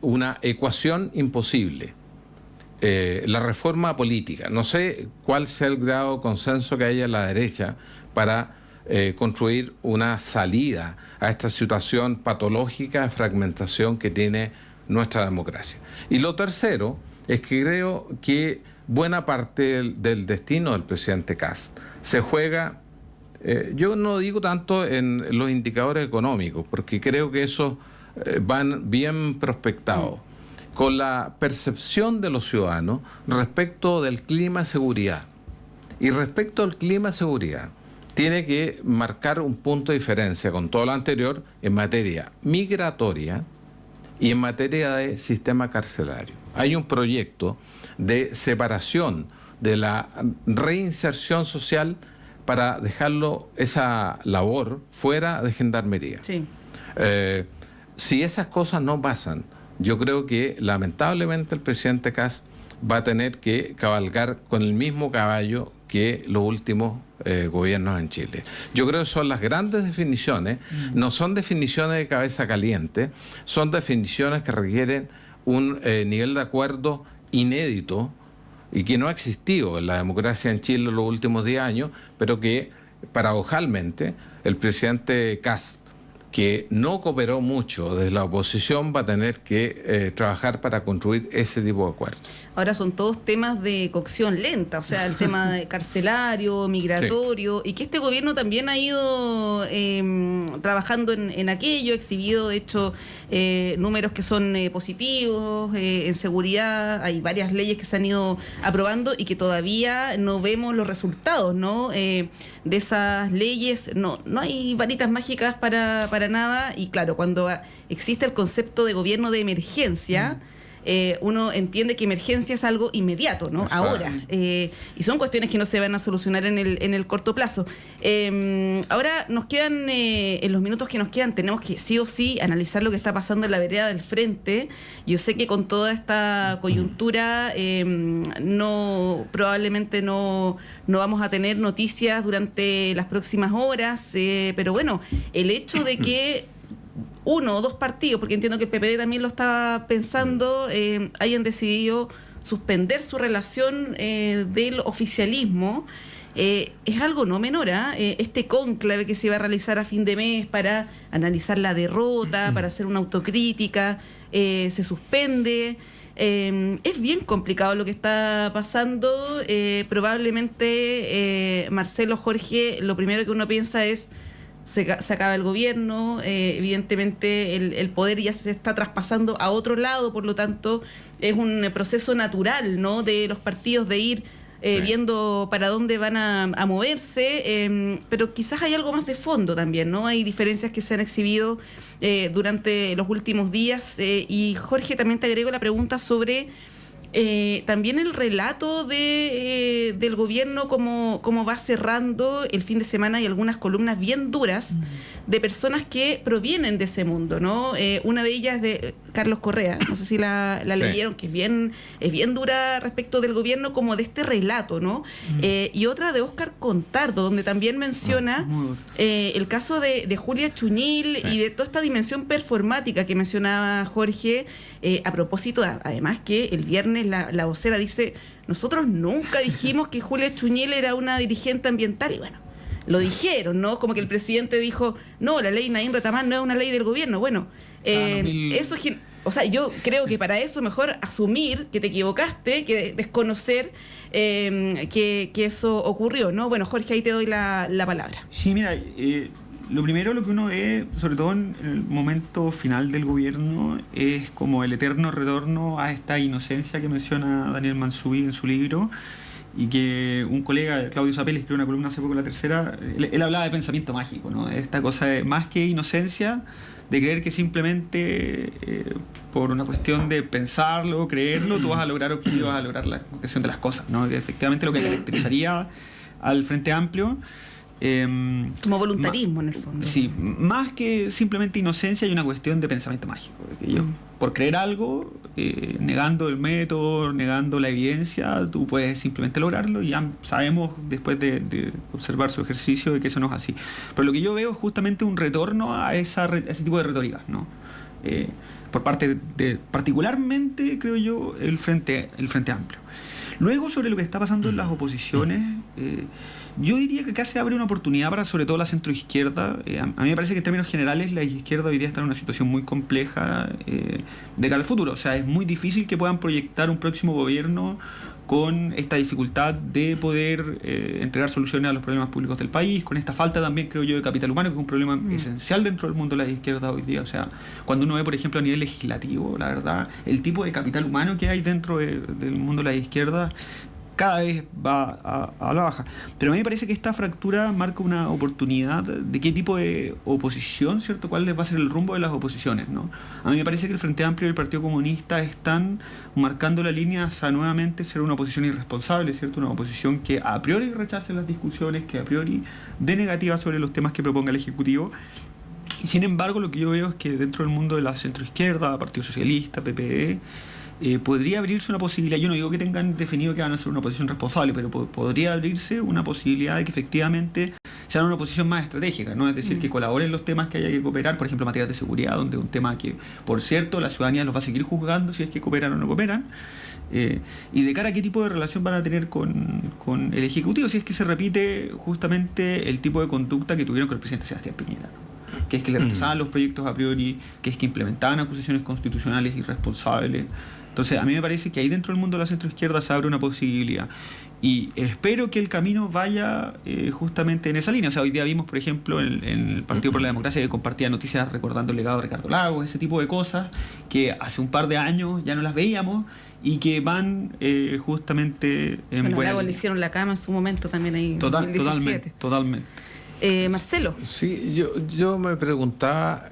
una ecuación imposible. La reforma política. No sé cuál sea el grado de consenso que haya en la derecha para construir una salida a esta situación patológica de fragmentación que tiene nuestra democracia. Y lo tercero es que creo que buena parte del destino del presidente Kast se juega, yo no digo tanto en los indicadores económicos, porque creo que esos van bien prospectados, con la percepción de los ciudadanos respecto del clima de seguridad. Y respecto al clima de seguridad, tiene que marcar un punto de diferencia con todo lo anterior en materia migratoria y en materia de sistema carcelario. Hay un proyecto de separación de la reinserción social para dejarlo esa labor fuera de Gendarmería. Sí. Si esas cosas no pasan, yo creo que lamentablemente el presidente Kast va a tener que cabalgar con el mismo caballo que los últimos gobiernos en Chile. Yo creo que son las grandes definiciones, no son definiciones de cabeza caliente, son definiciones que requieren un nivel de acuerdo inédito y que no ha existido en la democracia en Chile en los últimos 10 años, pero que paradojalmente el presidente Kast, que no cooperó mucho desde la oposición, va a tener que trabajar para construir ese tipo de acuerdos. Ahora son todos temas de cocción lenta, o sea, el tema de carcelario, migratorio, sí. Y que este gobierno también ha ido trabajando en aquello, exhibido de hecho números que son positivos, en seguridad, hay varias leyes que se han ido aprobando y que todavía no vemos los resultados, ¿no? De esas leyes, no hay varitas mágicas para nada, y claro, cuando existe el concepto de gobierno de emergencia, uno entiende que emergencia es algo inmediato, ¿no? Exacto. Ahora. Y son cuestiones que no se van a solucionar en el corto plazo. Ahora nos quedan, en los minutos que nos quedan, tenemos que sí o sí analizar lo que está pasando en la vereda del frente. Yo sé que con toda esta coyuntura probablemente no vamos a tener noticias durante las próximas horas, pero bueno, el hecho de que uno o dos partidos, porque entiendo que el PPD también lo estaba pensando, hayan decidido suspender su relación del oficialismo, es algo no menor, ¿eh? Este cónclave que se iba a realizar a fin de mes para analizar la derrota, para hacer una autocrítica, se suspende. Es bien complicado lo que está pasando. Probablemente, Marcelo, Jorge, lo primero que uno piensa es se acaba el gobierno, evidentemente el poder ya se está traspasando a otro lado, por lo tanto es un proceso natural, ¿no?, de los partidos de ir viendo para dónde van a moverse, pero quizás hay algo más de fondo también, ¿no? Hay diferencias que se han exhibido durante los últimos días, y Jorge, también te agrego la pregunta sobre también el relato del gobierno, cómo va cerrando el fin de semana. Hay algunas columnas bien duras de personas que provienen de ese mundo, ¿no? Una de ellas es de Carlos Correa, no sé si la leyeron, que es bien dura respecto del gobierno, como de este relato, ¿no? Y otra de Óscar Contardo, donde también menciona el caso de Julia Chuñil, y de toda esta dimensión performática que mencionaba Jorge, a propósito, además que el viernes la vocera dice: nosotros nunca dijimos que Julia Chuñil era una dirigente ambiental, y bueno, lo dijeron, ¿no? Como que el presidente dijo: no, la ley Naín Retamán no es una ley del gobierno. Bueno, eso, o sea, yo creo que para eso mejor asumir que te equivocaste, que desconocer que eso ocurrió, ¿no? Bueno, Jorge, ahí te doy la palabra. Sí, mira, lo primero, lo que uno ve, sobre todo en el momento final del gobierno, es como el eterno retorno a esta inocencia que menciona Daniel Mansubi en su libro, y que un colega, Claudio Zapel, escribió una columna hace poco en La Tercera. Él hablaba de pensamiento mágico, ¿no? Esta cosa de, más que inocencia, de creer que simplemente por una cuestión de pensarlo, creerlo, tú vas a lograr objetivos, vas a lograr la cuestión de las cosas, ¿no? Que efectivamente lo que caracterizaría al Frente Amplio, como voluntarismo, en el fondo. Sí, más que simplemente inocencia, hay una cuestión de pensamiento mágico. Que ellos, por creer algo, negando el método, negando la evidencia, tú puedes simplemente lograrlo, y ya sabemos, después de observar su ejercicio, de que eso no es así. Pero lo que yo veo es justamente un retorno a ese tipo de retórica, ¿no? Por parte de, particularmente, creo yo, el Frente Amplio. Luego, sobre lo que está pasando en las oposiciones, yo diría que acá se abre una oportunidad para, sobre todo, la centroizquierda. A mí me parece que en términos generales la izquierda hoy día está en una situación muy compleja de cara al futuro. O sea, es muy difícil que puedan proyectar un próximo gobierno con esta dificultad de poder entregar soluciones a los problemas públicos del país, con esta falta también, creo yo, de capital humano, que es un problema esencial dentro del mundo de la izquierda hoy día. O sea, cuando uno ve, por ejemplo, a nivel legislativo, la verdad, el tipo de capital humano que hay dentro del mundo de la izquierda cada vez va a la baja. Pero a mí me parece que esta fractura marca una oportunidad de qué tipo de oposición, ¿cierto? ¿Cuál va a ser el rumbo de las oposiciones, ¿no? A mí me parece que el Frente Amplio y el Partido Comunista están marcando la línea hacia nuevamente ser una oposición irresponsable, ¿cierto? Una oposición que a priori rechace las discusiones, que a priori dé negativa sobre los temas que proponga el Ejecutivo. Y sin embargo, lo que yo veo es que dentro del mundo de la centroizquierda, Partido Socialista, PPD, podría abrirse una posibilidad. Yo no digo que tengan definido que van a ser una oposición responsable, pero podría abrirse una posibilidad de que efectivamente sean una oposición más estratégica, ¿no? Es decir, que colaboren los temas que haya que cooperar, por ejemplo, en materia de seguridad, donde es un tema que, por cierto, la ciudadanía los va a seguir juzgando si es que cooperan o no cooperan. Y de cara a qué tipo de relación van a tener con el Ejecutivo, si es que se repite justamente el tipo de conducta que tuvieron con el presidente Sebastián Piñera, ¿no? Que es que le rechazaban los proyectos a priori, que es que implementaban acusaciones constitucionales irresponsables. Entonces, a mí me parece que ahí dentro del mundo de la centroizquierda se abre una posibilidad. Y espero que el camino vaya justamente en esa línea. O sea, hoy día vimos, por ejemplo, en el Partido por la Democracia, que compartía noticias recordando el legado de Ricardo Lagos, ese tipo de cosas que hace un par de años ya no las veíamos y que van justamente en buena Lagos le línea. hicieron la cama en su momento también ahí en 2017. Totalmente. Marcelo. Sí, yo me preguntaba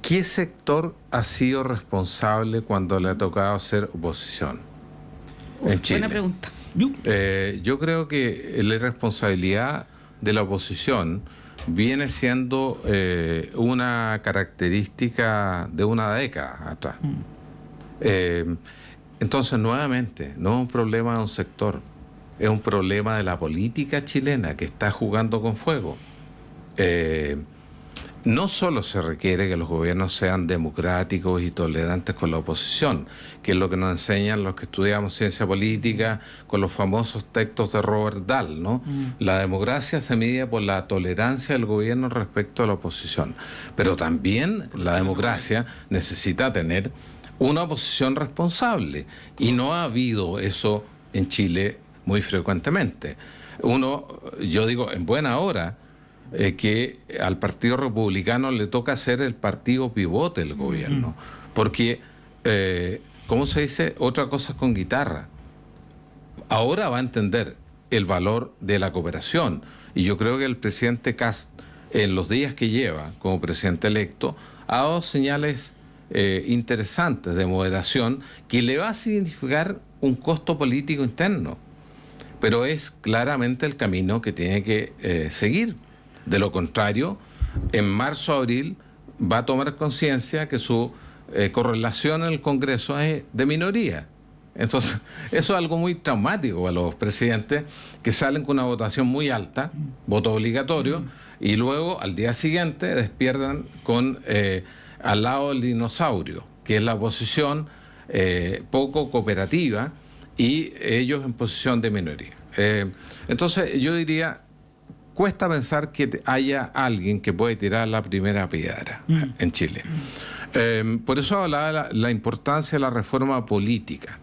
qué sector ha sido responsable cuando le ha tocado ser oposición en Chile. Buena pregunta. Yo creo que la irresponsabilidad de la oposición viene siendo una característica de una década atrás. Entonces, nuevamente, no es un problema de un sector, es un problema de la política chilena que está jugando con fuego. No solo se requiere que los gobiernos sean democráticos y tolerantes con la oposición, que es lo que nos enseñan los que estudiamos ciencia política con los famosos textos de Robert Dahl, ¿no? La democracia se mide por la tolerancia del gobierno respecto a la oposición, pero también la democracia necesita tener una oposición responsable, y no ha habido eso en Chile muy frecuentemente. Yo digo, en buena hora, que al Partido Republicano le toca ser el partido pivote del gobierno, porque, ¿cómo se dice? Otra cosa con guitarra. Ahora va a entender el valor de la cooperación, y yo creo que el presidente Kast, en los días que lleva como presidente electo, ha dado señales interesantes de moderación que le va a significar un costo político interno, pero es claramente el camino que tiene que seguir. De lo contrario, en marzo o abril va a tomar conciencia que su correlación en el Congreso es de minoría. Entonces, eso es algo muy traumático para los presidentes que salen con una votación muy alta, voto obligatorio, y luego al día siguiente despiertan con al lado del dinosaurio, que es la oposición poco cooperativa, y ellos en posición de minoría. Entonces, yo diría, cuesta pensar que haya alguien que puede tirar la primera piedra en Chile. Por eso hablaba de la importancia de la reforma política.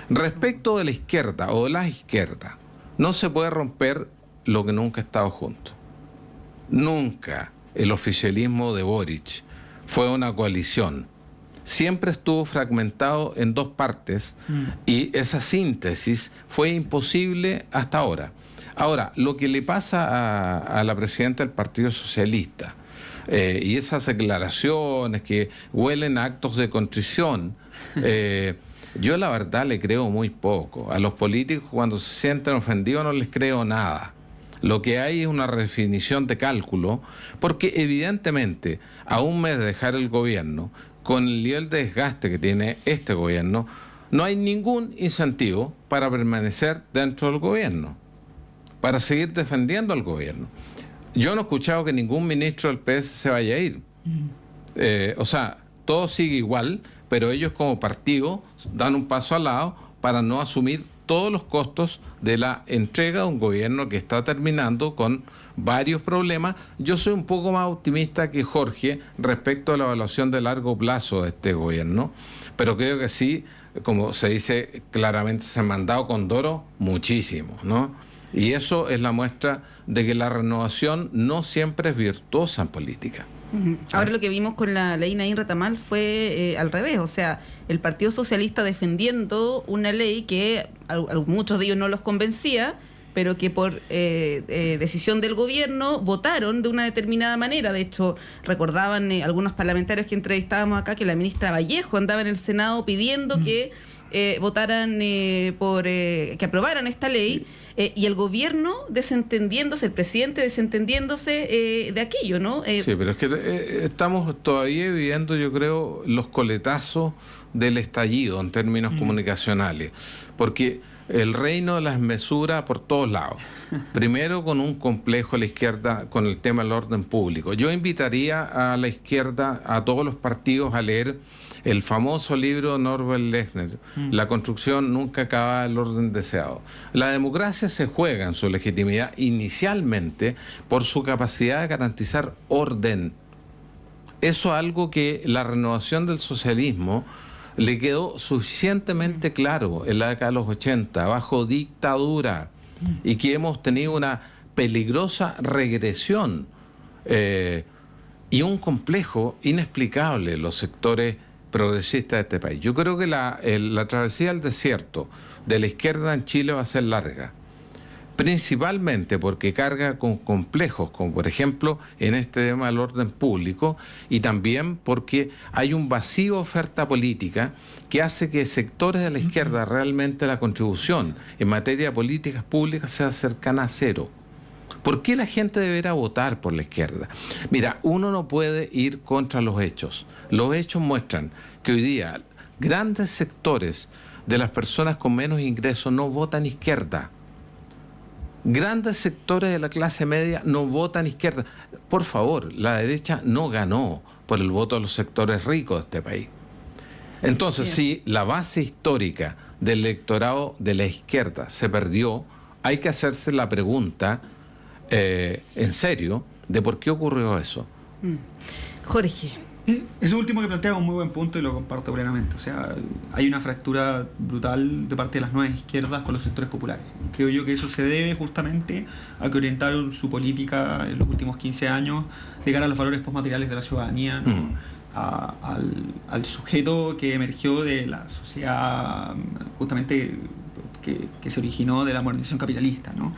Respecto de la izquierda o de las izquierdas, no se puede romper lo que nunca ha estado junto. Nunca el oficialismo de Boric fue una coalición. Siempre estuvo fragmentado en dos partes, y esa síntesis fue imposible hasta ahora. Ahora, lo que le pasa a la presidenta del Partido Socialista y esas declaraciones que huelen a actos de contrición, yo la verdad le creo muy poco. A los políticos, cuando se sienten ofendidos, no les creo nada. Lo que hay es una redefinición de cálculo, porque evidentemente a un mes de dejar el gobierno, con el nivel de desgaste que tiene este gobierno, no hay ningún incentivo para permanecer dentro del gobierno, para seguir defendiendo al gobierno. Yo no he escuchado que ningún ministro del PS se vaya a ir. O sea, todo sigue igual, pero ellos como partido dan un paso al lado para no asumir todos los costos de la entrega de un gobierno que está terminando con varios problemas. Yo soy un poco más optimista que Jorge respecto a la evaluación de largo plazo de este gobierno, pero creo que sí, como se dice claramente, se han mandado con Doro muchísimo, ¿no? Y eso es la muestra de que la renovación no siempre es virtuosa en política. Ahora lo que vimos con la ley Naín Retamal fue al revés, o sea, el Partido Socialista defendiendo una ley que a muchos de ellos no los convencía, pero que por decisión del gobierno votaron de una determinada manera. De hecho, recordaban algunos parlamentarios que entrevistábamos acá que la ministra Vallejo andaba en el Senado pidiendo que votaran que aprobaran esta ley, y el gobierno desentendiéndose, el presidente desentendiéndose de aquello, ¿no? Sí, pero es que estamos todavía viviendo, yo creo, los coletazos del estallido en términos comunicacionales, porque el reino de las mesuras por todos lados. Primero con un complejo a la izquierda con el tema del orden público. Yo invitaría a la izquierda, a todos los partidos, a leer el famoso libro de Norbert Lechner, La construcción nunca acaba del orden deseado. La democracia se juega en su legitimidad inicialmente por su capacidad de garantizar orden. Eso es algo que la renovación del socialismo le quedó suficientemente claro en la década de los 80, bajo dictadura, y que hemos tenido una peligrosa regresión y un complejo inexplicable en los sectores progresistas de este país. Yo creo que la travesía del desierto de la izquierda en Chile va a ser larga, principalmente porque carga con complejos, como por ejemplo en este tema del orden público, y también porque hay un vacío de oferta política que hace que sectores de la izquierda realmente la contribución en materia de políticas públicas sea cercana a cero. ¿Por qué la gente deberá votar por la izquierda? Mira, uno no puede ir contra los hechos. Los hechos muestran que hoy día grandes sectores de las personas con menos ingresos no votan izquierda. Grandes sectores de la clase media no votan izquierda. Por favor, la derecha no ganó por el voto de los sectores ricos de este país. Entonces, si la base histórica del electorado de la izquierda se perdió, hay que hacerse la pregunta en serio de por qué ocurrió eso. Jorge. Eso último que plantea es un muy buen punto y lo comparto plenamente. O sea, hay una fractura brutal de parte de las nuevas izquierdas con los sectores populares. Creo yo que eso se debe justamente a que orientaron su política en los últimos 15 años de cara a los valores postmateriales de la ciudadanía, ¿no? Al sujeto que emergió de la sociedad justamente que se originó de la modernización capitalista, ¿no?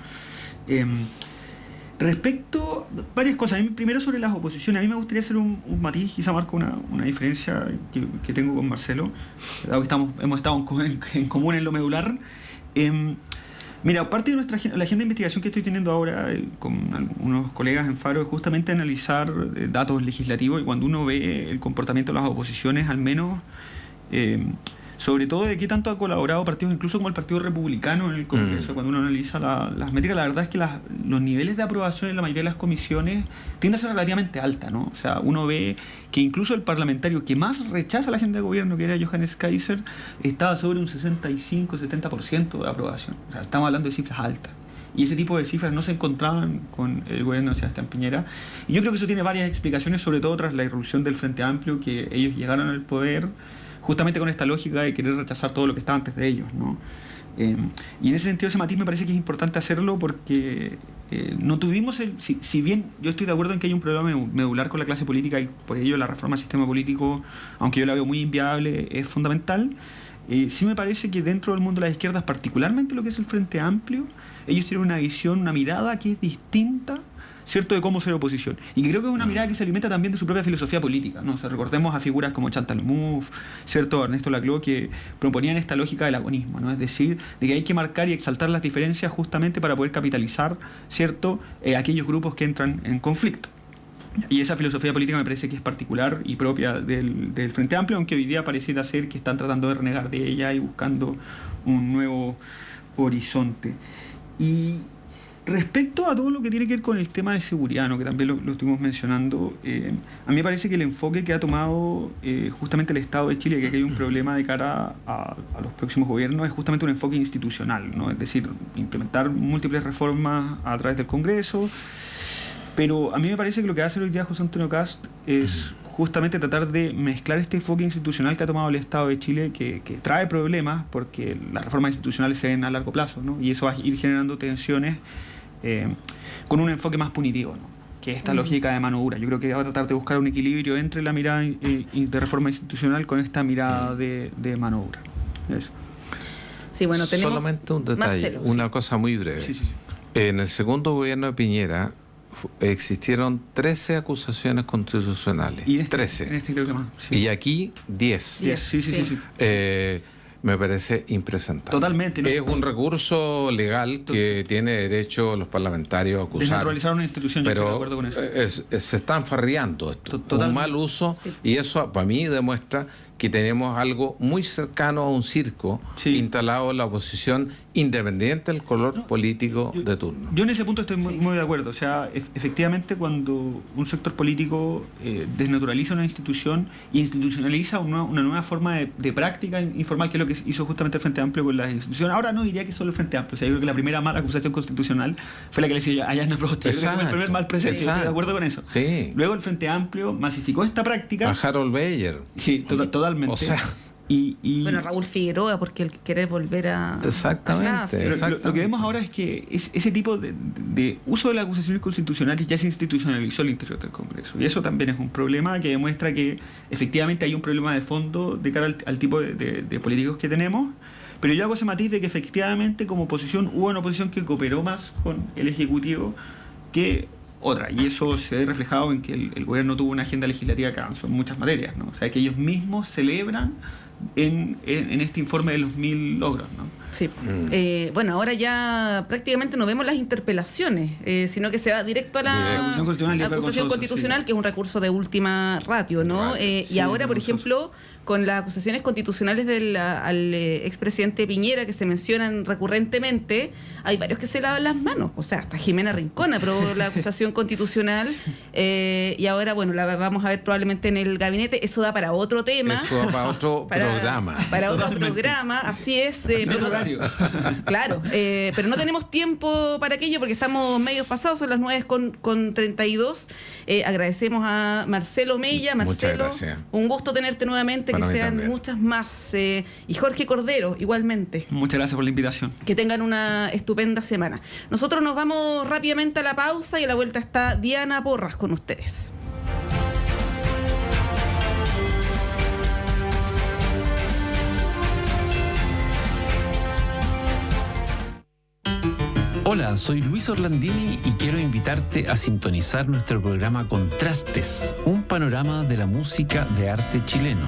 Respecto a varias cosas, primero sobre las oposiciones, a mí me gustaría hacer un matiz, quizá marco una diferencia que tengo con Marcelo, dado que hemos estado en común en lo medular. Mira, parte de la agenda de investigación que estoy teniendo ahora con algunos colegas en Faro es justamente analizar datos legislativos, y cuando uno ve el comportamiento de las oposiciones, al menos sobre todo de qué tanto ha colaborado partidos, incluso como el Partido Republicano en el Congreso, cuando uno analiza las métricas, la verdad es que los niveles de aprobación en la mayoría de las comisiones tienden a ser relativamente alta, ¿no? O sea, uno ve que incluso el parlamentario que más rechaza la agenda de gobierno, que era Johannes Kaiser, estaba sobre un 65-70% de aprobación. O sea, estamos hablando de cifras altas. Y ese tipo de cifras no se encontraban con el gobierno de Sebastián Piñera. Y yo creo que eso tiene varias explicaciones, sobre todo tras la irrupción del Frente Amplio, que ellos llegaron al poder justamente con esta lógica de querer rechazar todo lo que estaba antes de ellos, ¿no? Y en ese sentido ese matiz me parece que es importante hacerlo porque no tuvimos si bien yo estoy de acuerdo en que hay un problema medular con la clase política y por ello la reforma del sistema político, aunque yo la veo muy inviable, es fundamental, sí me parece que dentro del mundo de las izquierdas, particularmente lo que es el Frente Amplio, ellos tienen una visión, una mirada que es distinta, ¿cierto?, de cómo ser oposición. Y creo que es una mirada que se alimenta también de su propia filosofía política, ¿no? O sea, recordemos a figuras como Chantal Mouffe, ¿cierto?, Ernesto Laclau, que proponían esta lógica del agonismo, ¿no? Es decir, de que hay que marcar y exaltar las diferencias justamente para poder capitalizar, ¿cierto?, aquellos grupos que entran en conflicto. Y esa filosofía política me parece que es particular y propia del Frente Amplio, aunque hoy día pareciera ser que están tratando de renegar de ella y buscando un nuevo horizonte. Y respecto a todo lo que tiene que ver con el tema de seguridad, ¿no?, que también lo estuvimos mencionando, a mí me parece que el enfoque que ha tomado justamente el Estado de Chile, que aquí hay un problema de cara a los próximos gobiernos, es justamente un enfoque institucional, ¿no? Es decir, implementar múltiples reformas a través del Congreso. Pero a mí me parece que lo que hace hoy día José Antonio Kast es justamente tratar de mezclar este enfoque institucional que ha tomado el Estado de Chile, que trae problemas porque las reformas institucionales se ven a largo plazo, ¿no? Y eso va a ir generando tensiones con un enfoque más punitivo, ¿no? que es esta lógica de mano dura. Yo creo que va a tratar de buscar un equilibrio entre la mirada de reforma institucional con esta mirada de mano dura. Eso. Sí, bueno, tenemos solamente un detalle, Marcelo, una cosa muy breve. Sí. En el segundo gobierno de Piñera existieron 13 acusaciones constitucionales. Y en 13. este creo que más. Sí. Y aquí 10. Sí. Me parece impresentable. Totalmente, ¿no? Es un recurso legal que tiene derecho los parlamentarios a acusar. Desnaturalizar una institución, yo estoy de acuerdo con eso. Se están farreando esto. Totalmente. Un mal uso, y eso para mí demuestra que tenemos algo muy cercano a un circo instalado en la oposición, independiente del color político de turno. Yo en ese punto estoy muy de acuerdo. O sea, efectivamente, cuando un sector político desnaturaliza una institución e institucionaliza una nueva forma de práctica informal, que es lo que hizo justamente el Frente Amplio con las instituciones. Ahora no diría que solo el Frente Amplio. O sea, yo creo que la primera mala acusación constitucional fue la que le decía allá en la propuesta. Yo creo que fue el primer mal precedente. Estoy de acuerdo con eso. Sí. Luego el Frente Amplio masificó esta práctica. A Harold Bayer. Sí, totalmente. O sea, bueno, Raúl Figueroa, porque él quiere volver a... Exactamente. Lo que vemos ahora es que ese tipo de uso de las acusaciones constitucionales ya se institucionalizó al interior del Congreso. Y eso también es un problema que demuestra que efectivamente hay un problema de fondo de cara al tipo de políticos que tenemos. Pero yo hago ese matiz de que efectivamente como oposición hubo una oposición que cooperó más con el Ejecutivo que otra, y eso se ve reflejado en que el gobierno tuvo una agenda legislativa que avanzó en muchas materias, ¿no? O sea, que ellos mismos celebran en este informe de los 1000 logros, ¿no? Sí. Bueno, ahora ya prácticamente no vemos las interpelaciones, sino que se va directo a la acusación constitucional, que es un recurso de última ratio, ¿no? Y ahora, por ejemplo, con las acusaciones constitucionales al expresidente Piñera, que se mencionan recurrentemente, hay varios que se lavan las manos. O sea, hasta Jimena Rincón aprobó la acusación constitucional, y ahora, bueno, la vamos a ver probablemente en el gabinete. Eso da para otro tema. Eso da para otro programa. Para otro programa, así es. Claro, pero no tenemos tiempo para aquello porque estamos medios pasados, son las 9:32. Agradecemos a Marcelo Mella. Marcelo, un gusto tenerte nuevamente, para que sean también muchas más. Y Jorge Cordero, igualmente. Muchas gracias por la invitación. Que tengan una estupenda semana. Nosotros nos vamos rápidamente a la pausa y a la vuelta está Diana Porras con ustedes. Hola, soy Luis Orlandini y quiero invitarte a sintonizar nuestro programa Contrastes, un panorama de la música de arte chileno.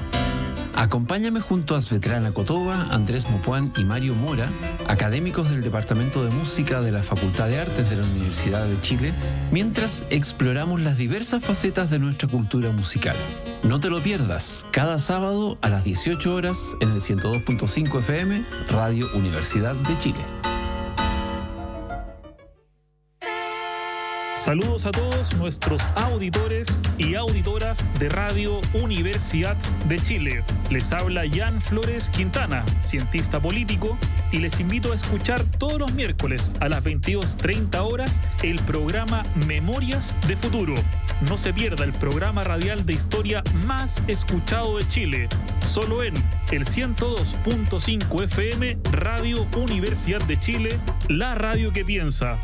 Acompáñame junto a Svetlana Kotova, Andrés Mopuán y Mario Mora, académicos del Departamento de Música de la Facultad de Artes de la Universidad de Chile, mientras exploramos las diversas facetas de nuestra cultura musical. No te lo pierdas, cada sábado a las 18 horas en el 102.5 FM, Radio Universidad de Chile. Saludos a todos nuestros auditores y auditoras de Radio Universidad de Chile. Les habla Jan Flores Quintana, cientista político, y les invito a escuchar todos los miércoles a las 22:30 horas el programa Memorias de Futuro. No se pierda el programa radial de historia más escuchado de Chile, solo en el 102.5 FM, Radio Universidad de Chile, la radio que piensa.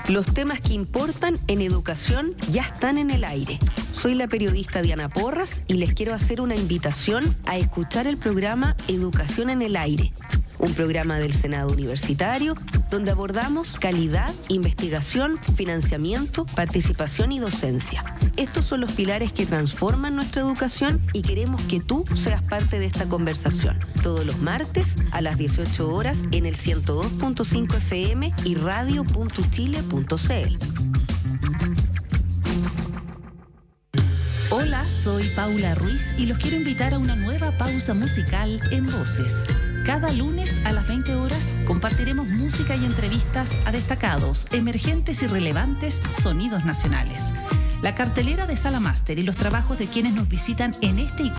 Los temas que importan en educación ya están en el aire. Soy la periodista Diana Porras y les quiero hacer una invitación a escuchar el programa Educación en el Aire, un programa del Senado Universitario donde abordamos calidad, investigación, financiamiento, participación y docencia. Estos son los pilares que transforman nuestra educación y queremos que tú seas parte de esta conversación. Todos los martes a las 18 horas en el 102.5 FM y radio.chile.cl. Hola, soy Paula Ruiz y los quiero invitar a una nueva pausa musical en Voces. Cada lunes a las 20 horas compartiremos música y entrevistas a destacados, emergentes y relevantes sonidos nacionales. La cartelera de Sala Máster y los trabajos de quienes nos visitan en este